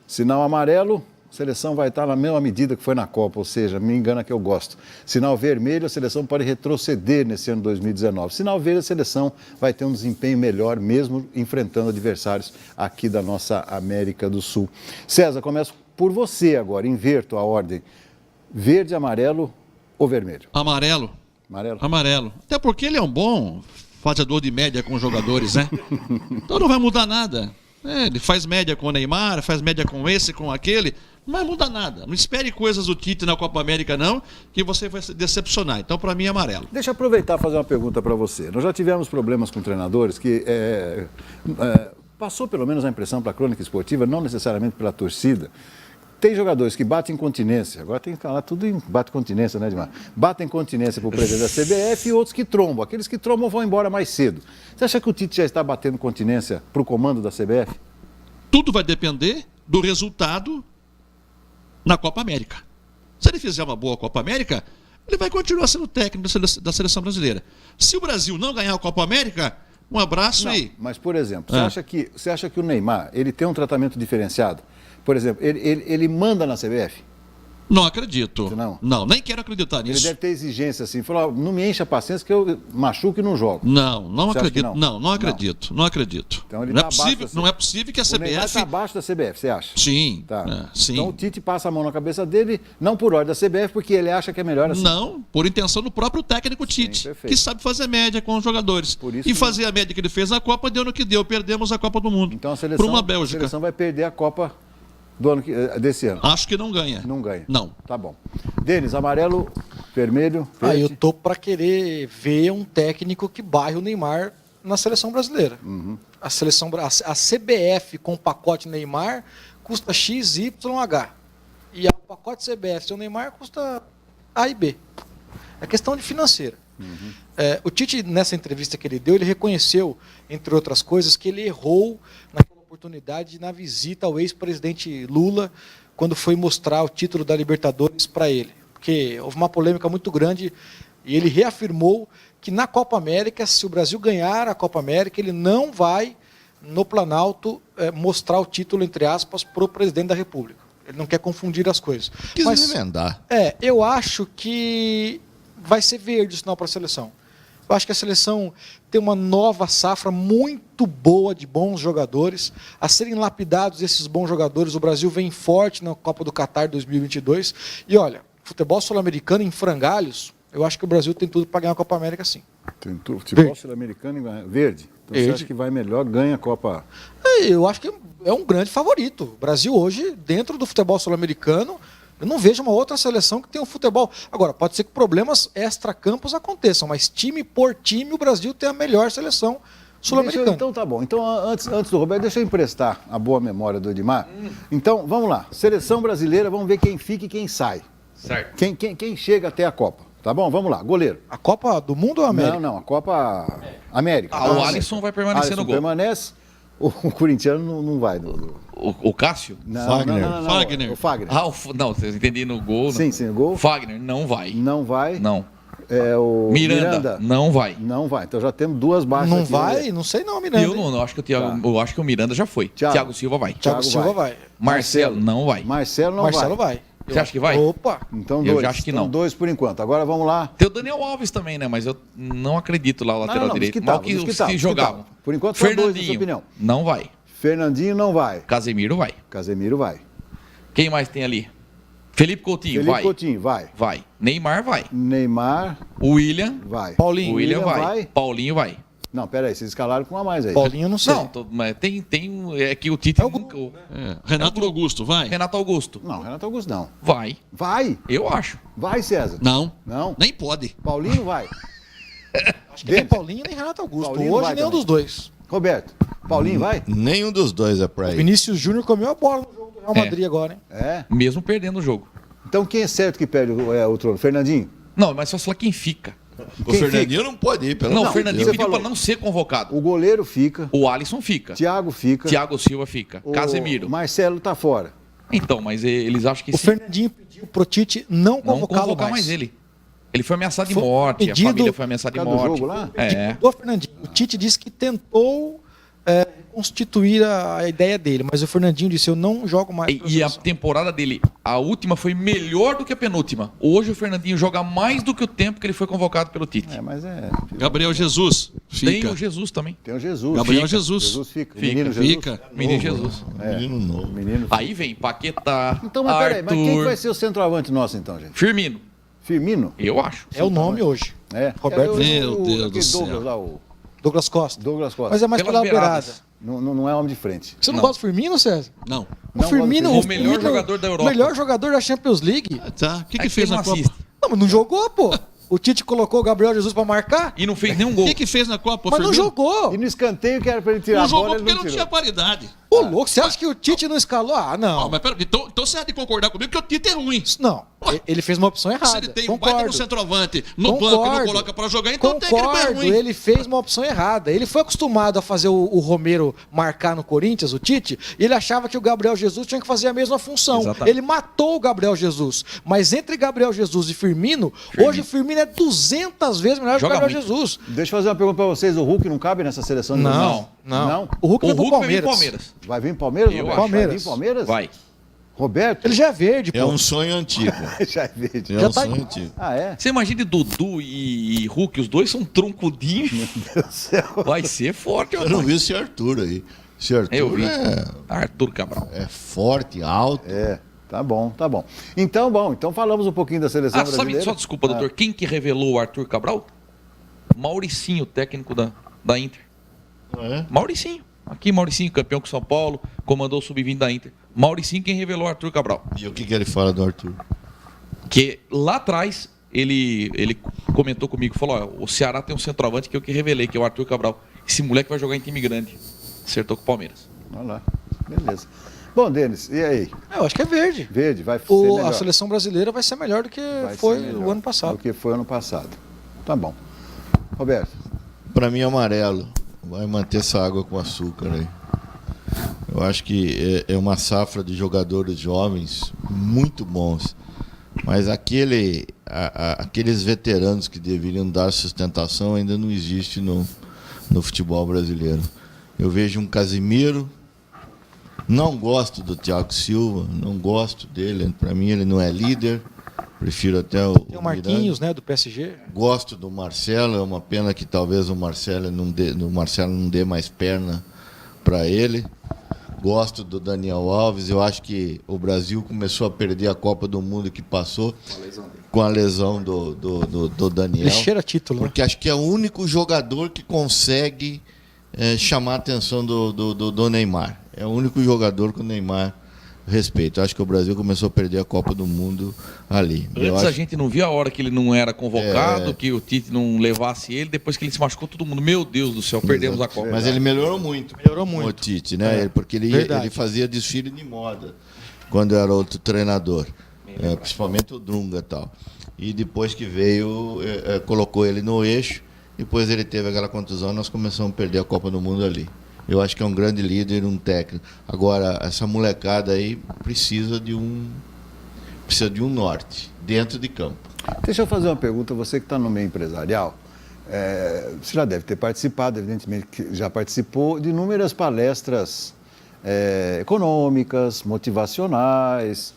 Sinal amarelo, a seleção vai estar na mesma medida que foi na Copa, ou seja, me engana que eu gosto. Sinal vermelho, a seleção pode retroceder nesse ano 2019. Sinal verde, a seleção vai ter um desempenho melhor, mesmo enfrentando adversários aqui da nossa América do Sul. César, começo por você agora, inverto a ordem. Verde, amarelo ou vermelho? Amarelo. Amarelo? Amarelo. Até porque ele é um bom fazedor de média com os jogadores, né? Então não vai mudar nada. Ele faz média com o Neymar, faz média com esse, com aquele. Não vai mudar nada. Não espere coisas do Tite na Copa América, não, que você vai se decepcionar. Então, para mim, é amarelo. Deixa eu aproveitar e fazer uma pergunta para você. Nós já tivemos problemas com treinadores que passou pelo menos a impressão para a crônica esportiva, não necessariamente pela torcida. Tem jogadores que batem continência, agora tem que falar tudo em bate continência, né, Edmar? Batem continência para o presidente da CBF e outros que trombam. Aqueles que trombam vão embora mais cedo. Você acha que o Tite já está batendo continência para o comando da CBF? Tudo vai depender do resultado na Copa América. Se ele fizer uma boa Copa América, ele vai continuar sendo técnico da seleção brasileira. Se o Brasil não ganhar a Copa América, um abraço aí. Mas, por exemplo, você acha que o Neymar ele tem um tratamento diferenciado? Por exemplo, ele manda na CBF? Não acredito. Não? Não, nem quero acreditar nisso. Ele deve ter exigência assim, falar, não me encha a paciência que eu machuco e não jogo. Não Você acredito. acha que não? Não acredito. Não acredito. Então ele não, tá não é possível que a CBF... O Neymar está abaixo da CBF, você acha? Sim. Tá. Sim. Então o Tite passa a mão na cabeça dele, não por ordem da CBF, porque ele acha que é melhor assim. Não, por intenção do próprio técnico Tite, que sabe fazer média com os jogadores. E fazer a média que ele fez na Copa deu no que deu. Perdemos a Copa do Mundo. Então a seleção, para uma Bélgica. A seleção vai perder a Copa desse ano. Acho que não ganha. Não ganha. Não. Tá bom. Denis, amarelo, vermelho, verde. Eu tô para querer ver um técnico que barre o Neymar na seleção brasileira. A CBF com o pacote Neymar custa XYH. E o pacote CBF sem o Neymar custa A e B. É questão de financeira. O Tite, nessa entrevista que ele deu, ele reconheceu, entre outras coisas, que ele errou naquela oportunidade na visita ao ex-presidente Lula, quando foi mostrar o título da Libertadores para ele. Porque houve uma polêmica muito grande e ele reafirmou que na Copa América, se o Brasil ganhar a Copa América, ele não vai, no Planalto, mostrar o título, entre aspas, para o presidente da República. Ele não quer confundir as coisas. Quis emendar. Eu acho que vai ser verde o sinal para a seleção. Eu acho que a seleção tem uma nova safra muito boa de bons jogadores. A serem lapidados esses bons jogadores, o Brasil vem forte na Copa do Catar 2022. E olha, futebol sul-americano em frangalhos, eu acho que o Brasil tem tudo para ganhar a Copa América sim. Tem tudo. Futebol sul-americano verde. Então você acha que vai melhor, ganha a Copa? Eu acho que é um grande favorito. O Brasil hoje, dentro do futebol sul-americano, eu não vejo uma outra seleção que tenha um futebol. Agora, pode ser que problemas extra-campos aconteçam, mas time por time, o Brasil tem a melhor seleção sul-americana. Então tá bom. Então, antes do Roberto, deixa eu emprestar a boa memória do Edmar. Então, vamos lá. Seleção brasileira, vamos ver quem fica e quem sai. Certo. Quem chega até a Copa. Tá bom? Vamos lá. Goleiro. A Copa do Mundo ou a América? Não. A Copa América. O Alisson vai permanecer no gol. Permanece. O corintiano não vai. O Cássio? Não, Fagner. O Fagner. Não, vocês entenderam no gol. Sim, o gol. Fagner não vai. Não vai. Não. O Miranda não vai. Não vai. Então já temos duas baixas não aqui. vai? Não sei não, Miranda. Eu não acho que eu acho que o Miranda já foi. Thiago Silva vai. Thiago Silva vai. Marcelo não vai. Marcelo vai. Você acha que vai? Opa! Então eu já acho que não. Dois por enquanto. Agora vamos lá. Tem o Daniel Alves também, né? Mas eu não acredito lá o lateral direito. Mal que jogavam. Por enquanto são dois, na sua opinião. Não vai. Fernandinho não vai. Casemiro vai. Quem mais tem ali? Felipe Coutinho vai. Coutinho vai. Vai. Neymar vai. William vai. William vai. Paulinho vai. Não, peraí, vocês escalaram com uma mais aí. Paulinho não sei. Não, mas tem é que o Tite nunca... Renato Augusto, vai. Renato Augusto. Não, Renato Augusto não. Vai. Vai? Eu acho. Vai, César? Não. Não? Nem pode. Paulinho vai. Acho que nem Paulinho nem Renato Augusto. Paulinho hoje vai nenhum também. dos dois. Roberto, Paulinho vai? Nenhum dos dois é pra ir. Vinícius Júnior comeu a bola no jogo do Real Madrid agora, hein? É? Mesmo perdendo o jogo. Então quem é certo que perde o trono? Fernandinho? Não, mas só falar quem fica. O Fernandinho não pode ir, pelo Não, amor o Fernandinho de pediu Deus. para não ser convocado. O goleiro fica. O Alisson fica. Thiago fica. Thiago Silva fica. O Casemiro. Marcelo tá fora. Então, mas eles acham que O Fernandinho pediu pro Tite não convocá-lo mais ele. Ele foi ameaçado de morte, a família foi ameaçada de Por causa do morte. jogo lá? Do Fernandinho. O Tite disse que tentou constituir a ideia dele, mas o Fernandinho disse, eu não jogo mais. E a temporada dele, a última foi melhor do que a penúltima. Hoje o Fernandinho joga mais do que o tempo que ele foi convocado pelo Tite. Gabriel Jesus fica. Tem o Jesus também. Tem o Jesus. Gabriel Fica. Jesus. Jesus fica. Fica. Menino Jesus. Fica. Menino Jesus. Menino novo. Menino. Aí vem Paquetá, Então, mas peraí, Arthur, mas quem que vai ser o centroavante nosso então, gente? Firmino. Firmino? Eu acho. É o nome hoje. É. Roberto. Meu Deus do aquele céu. Douglas lá, o Douglas Costa. Douglas Costa. Mas é mais Pelas pela beirada. beiradas. Não é homem de frente. Você não gosta do Firmino, César? Não. O Firmino, o melhor jogador da Europa. O melhor jogador da Champions League. Tá. O que Aí fez você na não Copa? assiste. Não, mas não jogou, pô. O Tite colocou o Gabriel Jesus pra marcar, E não fez nenhum gol. O que fez na Copa? mas não Firmino? jogou. E no escanteio que era pra ele tirar Não a bola, jogou ele porque não não tirou. tinha qualidade. Ô, louco, você acha que o Tite não escalou? Ah, Não, não. mas peraí, então você há de concordar comigo que o Tite é ruim. Não, ele fez uma opção Se errada. ele tem um baita no Concordo. centroavante no banco e não coloca pra jogar, então tem que ele é ruim. Ele fez uma opção errada. Ele foi acostumado a fazer o Romero marcar no Corinthians, o Tite, e ele achava que o Gabriel Jesus tinha que fazer a mesma função. Exatamente. Ele matou o Gabriel Jesus. Mas entre Gabriel Jesus e Firmino, hoje o Firmino é 200 vezes melhor que o Joga Gabriel muito. Jesus. Deixa eu fazer uma pergunta pra vocês. O Hulk não cabe nessa seleção? de Não. Não? O Hulk O vai pro Hulk vai vir Palmeiras. pro Palmeiras. Vai vir Palmeiras? Eu Roberto? acho. Vai vir Palmeiras. Palmeiras? Vai. Roberto? Ele já é verde, pô. É um sonho antigo. Já é verde. É Já um tá- sonho antigo. Ah, é? Você imagina Dudu e Hulk, os dois são troncudinhos. Meu Deus do céu. Vai ser forte. Eu não vi esse Arthur aí. Esse Arthur Eu vi. é Arthur Cabral. forte, alto. É, tá bom. Então falamos um pouquinho da seleção Sabe, brasileira. só desculpa, doutor, quem que revelou o Arthur Cabral? Mauricinho, técnico da Inter. É? Mauricinho. Aqui, Mauricinho, campeão com São Paulo, comandou o sub-20 da Inter. Mauricinho quem revelou o Arthur Cabral. E o que ele fala do Arthur? Que lá atrás, ele comentou comigo, falou, ó, o Ceará tem um centroavante que eu que revelei, que é o Arthur Cabral. Esse moleque vai jogar em time grande. Acertou com o Palmeiras. Olha lá. Beleza. Bom, Denis, e aí? Eu acho que é verde. Verde, vai ser melhor. A seleção brasileira vai ser melhor do que Vai foi ser melhor o ano passado. Do que foi ano passado. Tá bom. Roberto. Para mim, amarelo. Vai manter essa água com açúcar aí. Eu acho que é uma safra de jogadores jovens muito bons. Mas aqueles veteranos que deveriam dar sustentação ainda não existe no futebol brasileiro. Eu vejo um Casimiro, não gosto do Thiago Silva, não gosto dele. Para mim ele não é líder. Prefiro até Tem o Marquinhos, né, do PSG. Gosto do Marcelo, é uma pena que talvez o Marcelo não dê mais perna para ele. Gosto do Daniel Alves, eu acho que o Brasil começou a perder a Copa do Mundo que passou com a lesão do Daniel. Ele cheira título, né? Porque acho que é o único jogador que consegue chamar a atenção do Neymar. É o único jogador que o Neymar respeito. Acho que o Brasil começou a perder a Copa do Mundo ali. Antes a gente não via a hora que ele não era convocado, que o Tite não levasse ele, depois que ele se machucou, todo mundo, meu Deus do céu, perdemos a Copa. Mas ele melhorou muito. O Tite, né? Porque ele fazia desfile de moda quando era outro treinador. Principalmente o Dunga e tal. E depois que veio, colocou ele no eixo, depois ele teve aquela contusão, nós começamos a perder a Copa do Mundo ali. Eu acho que é um grande líder, um técnico. Agora, essa molecada aí precisa de um norte, dentro de campo. Deixa eu fazer uma pergunta, você que está no meio empresarial, você já deve ter participado, evidentemente que já participou de inúmeras palestras econômicas, motivacionais,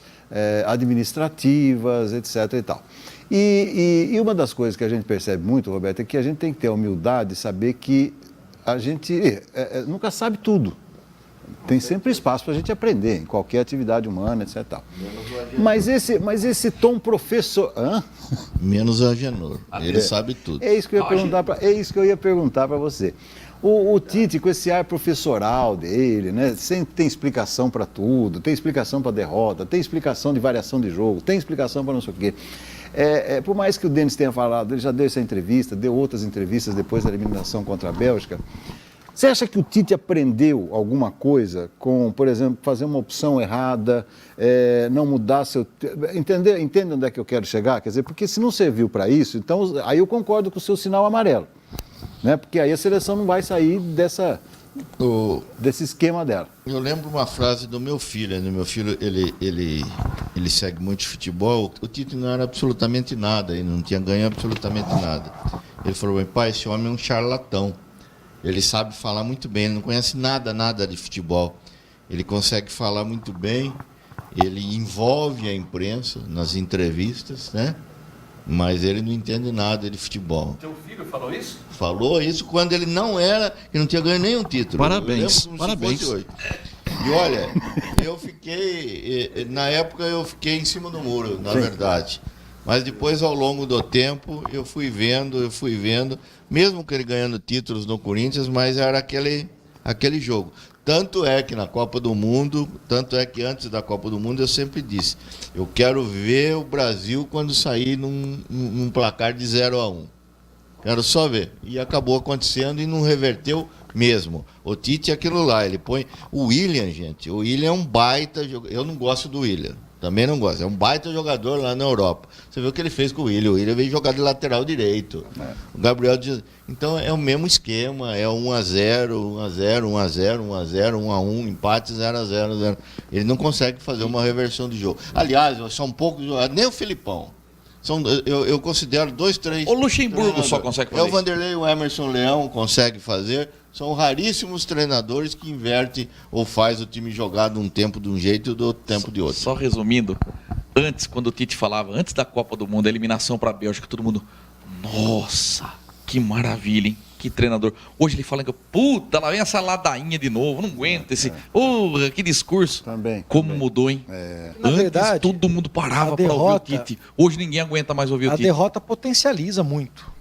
administrativas, etc. e tal. E uma das coisas que a gente percebe muito, Roberto, é que a gente tem que ter a humildade de saber que a gente nunca sabe tudo. Tem sempre espaço para a gente aprender, em qualquer atividade humana, etc. Tal. Mas esse tom professor... Hã? Menos o Agenor. Ele sabe tudo. É isso que eu ia perguntar para você. O Tite, com esse ar professoral dele, né? Sempre tem explicação para tudo, tem explicação para derrota, tem explicação de variação de jogo, tem explicação para não sei o quê. Por mais que o Denis tenha falado, ele já deu essa entrevista, deu outras entrevistas depois da eliminação contra a Bélgica. Você acha que o Tite aprendeu alguma coisa com, por exemplo, fazer uma opção errada, não mudar seu... Entende onde é que eu quero chegar? Quer dizer, porque se não serviu para isso, então aí eu concordo com o seu sinal amarelo. Né? Porque aí a seleção não vai sair desse esquema dela. Eu lembro uma frase do meu filho, né? Meu filho, ele segue muito futebol. O Tite não era absolutamente nada, ele não tinha ganho absolutamente nada. Ele falou, pai, esse homem é um charlatão. Ele sabe falar muito bem, ele não conhece nada de futebol. Ele consegue falar muito bem, ele envolve a imprensa nas entrevistas, né? Mas ele não entende nada de futebol. Teu filho falou isso? Falou isso quando ele não tinha ganho nenhum título. Parabéns, parabéns. E olha, na época eu fiquei em cima do muro, na verdade. Mas depois, ao longo do tempo, eu fui vendo, mesmo que ele ganhando títulos no Corinthians, mas era aquele jogo. Tanto é que na Copa do Mundo, antes da Copa do Mundo, eu sempre disse, eu quero ver o Brasil quando sair num placar de 0-1. Quero só ver. E acabou acontecendo e não reverteu mesmo. O Tite é aquilo lá, ele põe... O William, gente, o William é um baita jogador. Eu não gosto do William, também não gosto. É um baita jogador lá na Europa. Você viu o que ele fez com o William. O William veio jogar de lateral direito. O Gabriel... Então é o mesmo esquema, é 1-0, 1-0, 1-0, 1-0, 1-1, empate 0-0. Ele não consegue fazer uma reversão de jogo. Aliás, são um pouco... Nem o Filipão. Eu considero 2, 3... O Luxemburgo só consegue fazer isso. É o Vanderlei, o Emerson Leão consegue fazer. São raríssimos treinadores que invertem ou faz o time jogar de um tempo de um jeito e do outro tempo de outro. Só resumindo, antes, quando o Tite falava, antes da Copa do Mundo, a eliminação para a Bélgica, todo mundo, nossa, que maravilha, hein? Que treinador. Hoje ele fala que, puta, lá vem essa ladainha de novo, não aguenta esse... Porra, que discurso. Como mudou, hein? Na Antes, verdade, todo mundo parava para ouvir o Tite. Hoje ninguém aguenta mais ouvir o Tite. A derrota potencializa muito.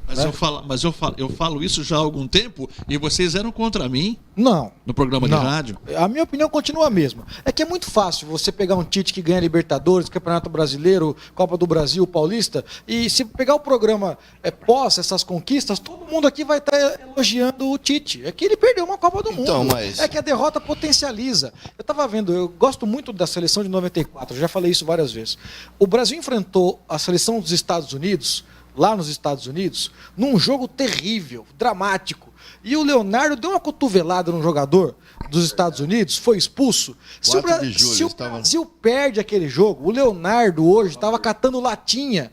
Mas eu falo isso já há algum tempo e vocês eram contra mim? Não. No programa de rádio? A minha opinião continua a mesma. É que é muito fácil você pegar um Tite que ganha Libertadores, Campeonato Brasileiro, Copa do Brasil, Paulista, e se pegar o programa pós essas conquistas, todo mundo aqui vai estar elogiando o Tite. É que ele perdeu uma Copa do Mundo. É que a derrota potencializa. Eu estava vendo, eu gosto muito da seleção de 94, já falei isso várias vezes. O Brasil enfrentou a seleção dos Estados Unidos, lá nos Estados Unidos, num jogo terrível, dramático. E o Leonardo deu uma cotovelada num jogador dos Estados Unidos, foi expulso. Se o Brasil perde aquele jogo, o Leonardo hoje estava catando latinha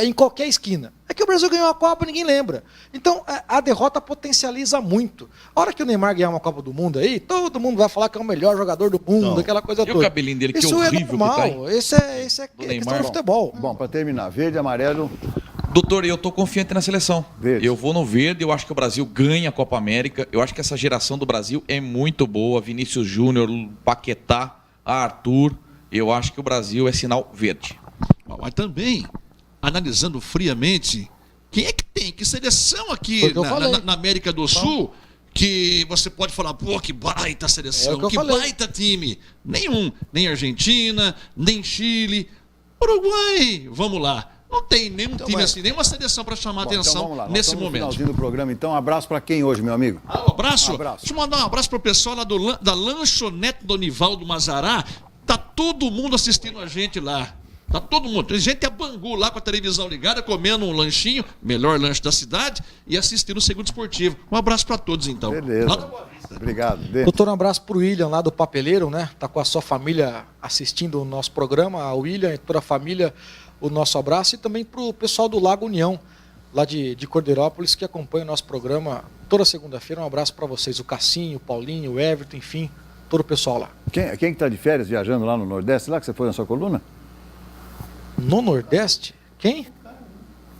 em qualquer esquina. É que o Brasil ganhou a Copa, ninguém lembra. Então, a derrota potencializa muito. A hora que o Neymar ganhar uma Copa do Mundo aí, todo mundo vai falar que é o melhor jogador do mundo, aquela coisa toda. E o cabelinho dele, que isso horrível é normal. que tá aí. Isso é questão de futebol. Bom, para terminar, verde, amarelo... Doutor, eu estou confiante na seleção. Verde. Eu vou no verde, eu acho que o Brasil ganha a Copa América. Eu acho que essa geração do Brasil é muito boa. Vinícius Júnior, Paquetá, Arthur. Eu acho que o Brasil é sinal verde. Mas também, analisando friamente, quem é que tem? Que seleção aqui na América do Sul que você pode falar, pô, que baita seleção, que baita time. Nenhum. Nem Argentina, nem Chile. Uruguai, vamos lá. Não tem nenhum time assim, nenhuma seleção para chamar atenção nesse momento. No finalzinho do programa, então, um abraço para quem hoje, meu amigo? Um abraço? Deixa eu mandar um abraço para o pessoal lá da lanchonete do Nivaldo Mazará. Tá todo mundo assistindo a gente lá. Tá todo mundo. Tem gente a Bangu lá com a televisão ligada, comendo um lanchinho, melhor lanche da cidade, e assistindo o Segundo Esportivo. Um abraço para todos, então. Beleza. Obrigado. Doutor, um abraço para o William lá do Papeleiro, né? Tá com a sua família assistindo o nosso programa, a William e toda a família. O nosso abraço e também para o pessoal do Lago União, lá de Cordeirópolis, que acompanha o nosso programa toda segunda-feira. Um abraço para vocês, o Cassinho, o Paulinho, o Everton, enfim, todo o pessoal lá. Quem que está de férias viajando lá no Nordeste, lá que você foi na sua coluna? No Nordeste? Quem?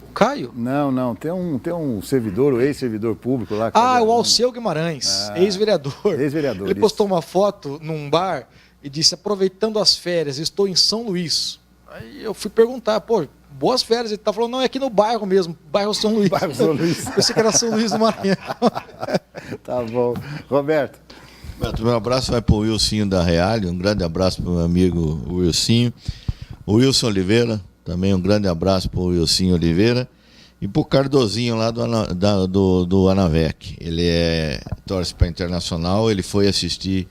O Caio? Não, tem um servidor, o ex-servidor público lá. Que o Alceu Guimarães, ex-vereador. Ex-vereador. Ele postou uma foto num bar e disse, aproveitando as férias, estou em São Luís. Aí eu fui perguntar, boas férias. Ele tá falando, não, é aqui no bairro mesmo, bairro São Luís. Bairro São Luís. Eu pensei que era São Luís do Maranhão. Tá bom. Roberto, meu abraço vai para o Wilsinho da Reale, um grande abraço para o meu amigo Wilsinho. O Wilson Oliveira, também um grande abraço para o Wilsinho Oliveira. E para o Cardozinho lá do Anavec. Ele torce para a Internacional, ele foi assistir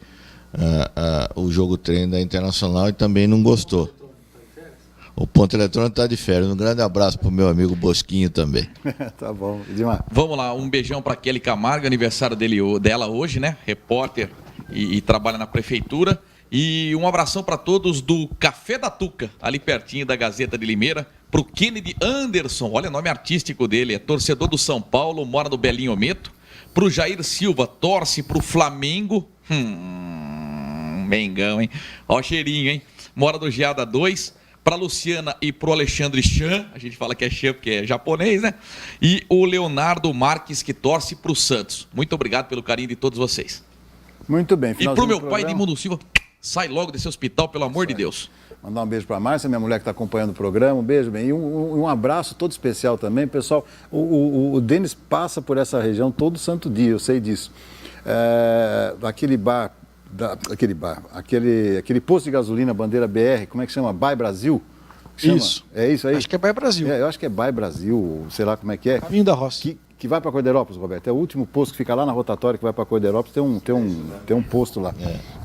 o jogo treino da Internacional e também não gostou. O Ponto Eletrônico está de férias. Um grande abraço para o meu amigo Bosquinho também. Tá bom. Edmar. Vamos lá, um beijão para Kelly Camargo, aniversário dela hoje, né? Repórter e trabalha na prefeitura. E um abração para todos do Café da Tuca, ali pertinho da Gazeta de Limeira. Para o Kennedy Anderson, olha o nome artístico dele, é torcedor do São Paulo, mora no Belinho Meto. Pro Jair Silva, torce pro Flamengo. Mengão, hein? Ó o cheirinho, hein? Mora do Geada 2. Pra Luciana e pro Alexandre Chan. A gente fala que é Chan porque é japonês, né? E o Leonardo Marques, que torce pro Santos. Muito obrigado pelo carinho de todos vocês. Muito bem. E pro meu pai, Edmundo Silva, sai logo desse hospital, pelo amor de Deus. Mandar um beijo para a Márcia, minha mulher que está acompanhando o programa. Um beijo, bem. E um abraço todo especial também. Pessoal, o Denis passa por essa região todo santo dia, eu sei disso. Aquele posto de gasolina, bandeira BR, como é que chama? Bai Brasil? Isso. É isso aí? Acho que é Bai Brasil. Eu acho que é Bai Brasil, sei lá como é que é. Caminho da Roça. Que vai para Cordeirópolis, Roberto. É o último posto que fica lá na rotatória que vai para Cordeirópolis. Tem um posto lá.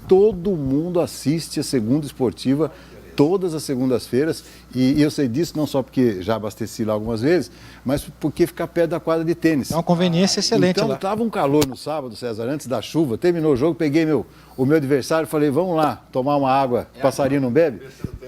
Todo mundo assiste a Segunda Esportiva todas as segundas-feiras, e eu sei disso não só porque já abasteci lá algumas vezes, mas porque fica perto da quadra de tênis. É uma conveniência excelente então, lá. Estava um calor no sábado, César, antes da chuva, terminou o jogo, peguei o meu adversário e falei, vamos lá tomar uma água, passarinho não bebe?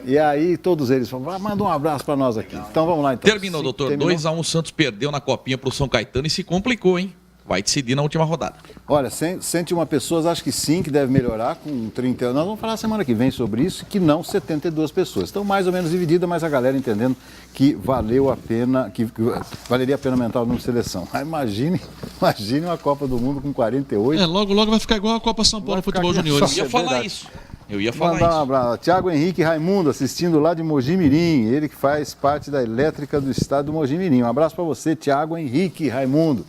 E aí todos eles falaram, manda um abraço para nós aqui. Então vamos lá. Então. Terminou, doutor. 2-1, o Santos perdeu na copinha pro São Caetano e se complicou, hein? Vai decidir na última rodada. Olha, 101 pessoas, acho que sim, que deve melhorar com 30 anos. Nós vamos falar semana que vem sobre isso, que não 72 pessoas. Estão mais ou menos divididas, mas a galera entendendo que valeu a pena, que valeria a pena aumentar o número de seleção. Imagine uma Copa do Mundo com 48. Logo vai ficar igual a Copa São Paulo Futebol Juniores. Eu ia falar isso. Um abraço. Tiago Henrique Raimundo, assistindo lá de Mogi Mirim, ele que faz parte da elétrica do estado do Mogi Mirim. Um abraço para você, Tiago Henrique Raimundo.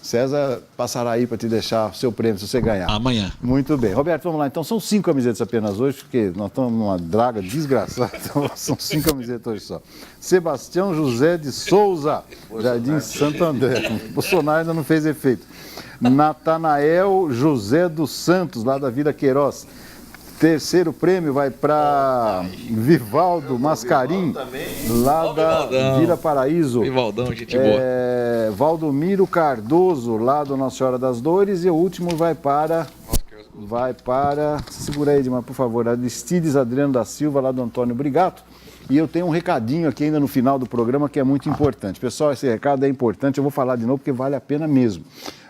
César passará aí para te deixar o seu prêmio se você ganhar. Amanhã. Muito bem. Roberto, vamos lá. Então, são 5 camisetas apenas hoje, porque nós estamos numa draga desgraçada. Então, são 5 camisetas hoje só. Sebastião José de Souza, Jardim Santo André. O Bolsonaro ainda não fez efeito. Natanael José dos Santos, lá da Vila Queiroz. Terceiro prêmio vai para Vivaldo Mascarim, lá da Vila Paraíso. Vivaldão, gente boa. Valdomiro Cardoso, lá do Nossa Senhora das Dores. E o último vai para... Segura aí, Edmar, por favor. Aristides Adriano da Silva, lá do Antônio Brigato. E eu tenho um recadinho aqui ainda no final do programa que é muito importante. Pessoal, esse recado é importante, eu vou falar de novo porque vale a pena mesmo.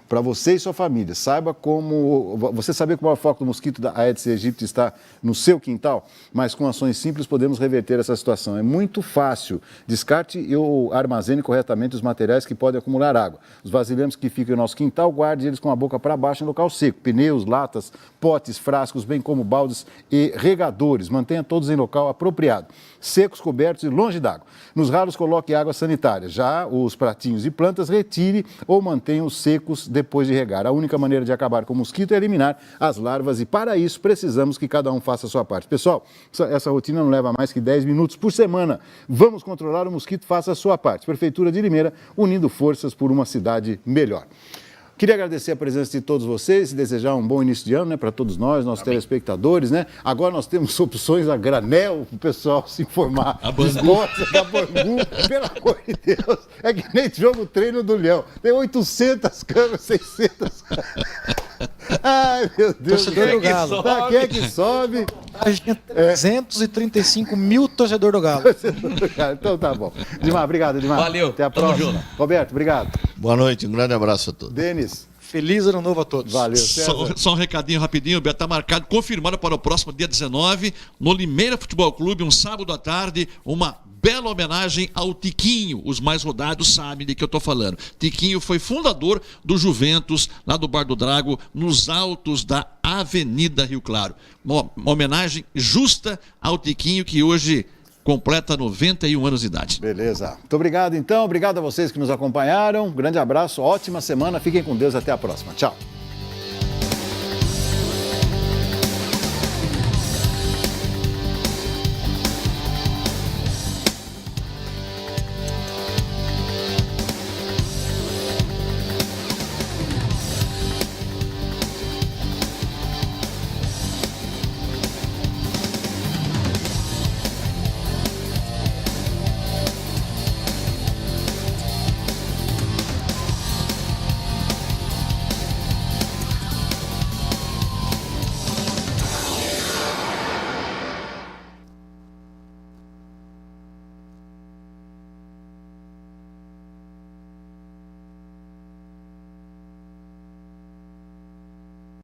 Para você e sua família, você saber como o foco do mosquito da Aedes aegypti está no seu quintal, mas com ações simples podemos reverter essa situação. É muito fácil. Descarte e armazene corretamente os materiais que podem acumular água. Os vasilhames que ficam no nosso quintal, guarde eles com a boca para baixo em local seco. Pneus, latas, potes, frascos, bem como baldes e regadores. Mantenha todos em local apropriado. Secos, cobertos e longe d'água. Nos ralos, coloque água sanitária. Já os pratinhos e plantas, retire ou mantenha-os secos depois de regar. A única maneira de acabar com o mosquito é eliminar as larvas e, para isso, precisamos que cada um faça a sua parte. Pessoal, essa rotina não leva mais que 10 minutos por semana. Vamos controlar o mosquito, faça a sua parte. Prefeitura de Limeira, unindo forças por uma cidade melhor. Queria agradecer a presença de todos vocês e desejar um bom início de ano, né, para todos nós, nossos telespectadores, né? Agora nós temos opções a granel para o pessoal se informar. A Bangu. Da Bangu, pelo amor de Deus. É que nem jogo treino do Leão. Tem 800 câmeras, 600. Ai, meu Deus. Torcedor do Galo. Quem é que sobe? A gente tem 335 mil torcedor do Galo. Então tá bom. Edmar, obrigado, Edmar. Valeu. Até a próxima. Junto. Roberto, obrigado. Boa noite, um grande abraço a todos. Denis. Feliz ano novo a todos. Valeu, César. Só um recadinho rapidinho, Beto, está marcado, confirmado para o próximo dia 19, no Limeira Futebol Clube, um sábado à tarde, uma bela homenagem ao Tiquinho. Os mais rodados sabem de que eu estou falando. Tiquinho foi fundador do Juventus, lá do Bar do Drago, nos altos da Avenida Rio Claro. Uma homenagem justa ao Tiquinho, que hoje completa 91 anos de idade. Beleza. Muito obrigado, então. Obrigado a vocês que nos acompanharam. Um grande abraço, ótima semana. Fiquem com Deus. Até a próxima. Tchau.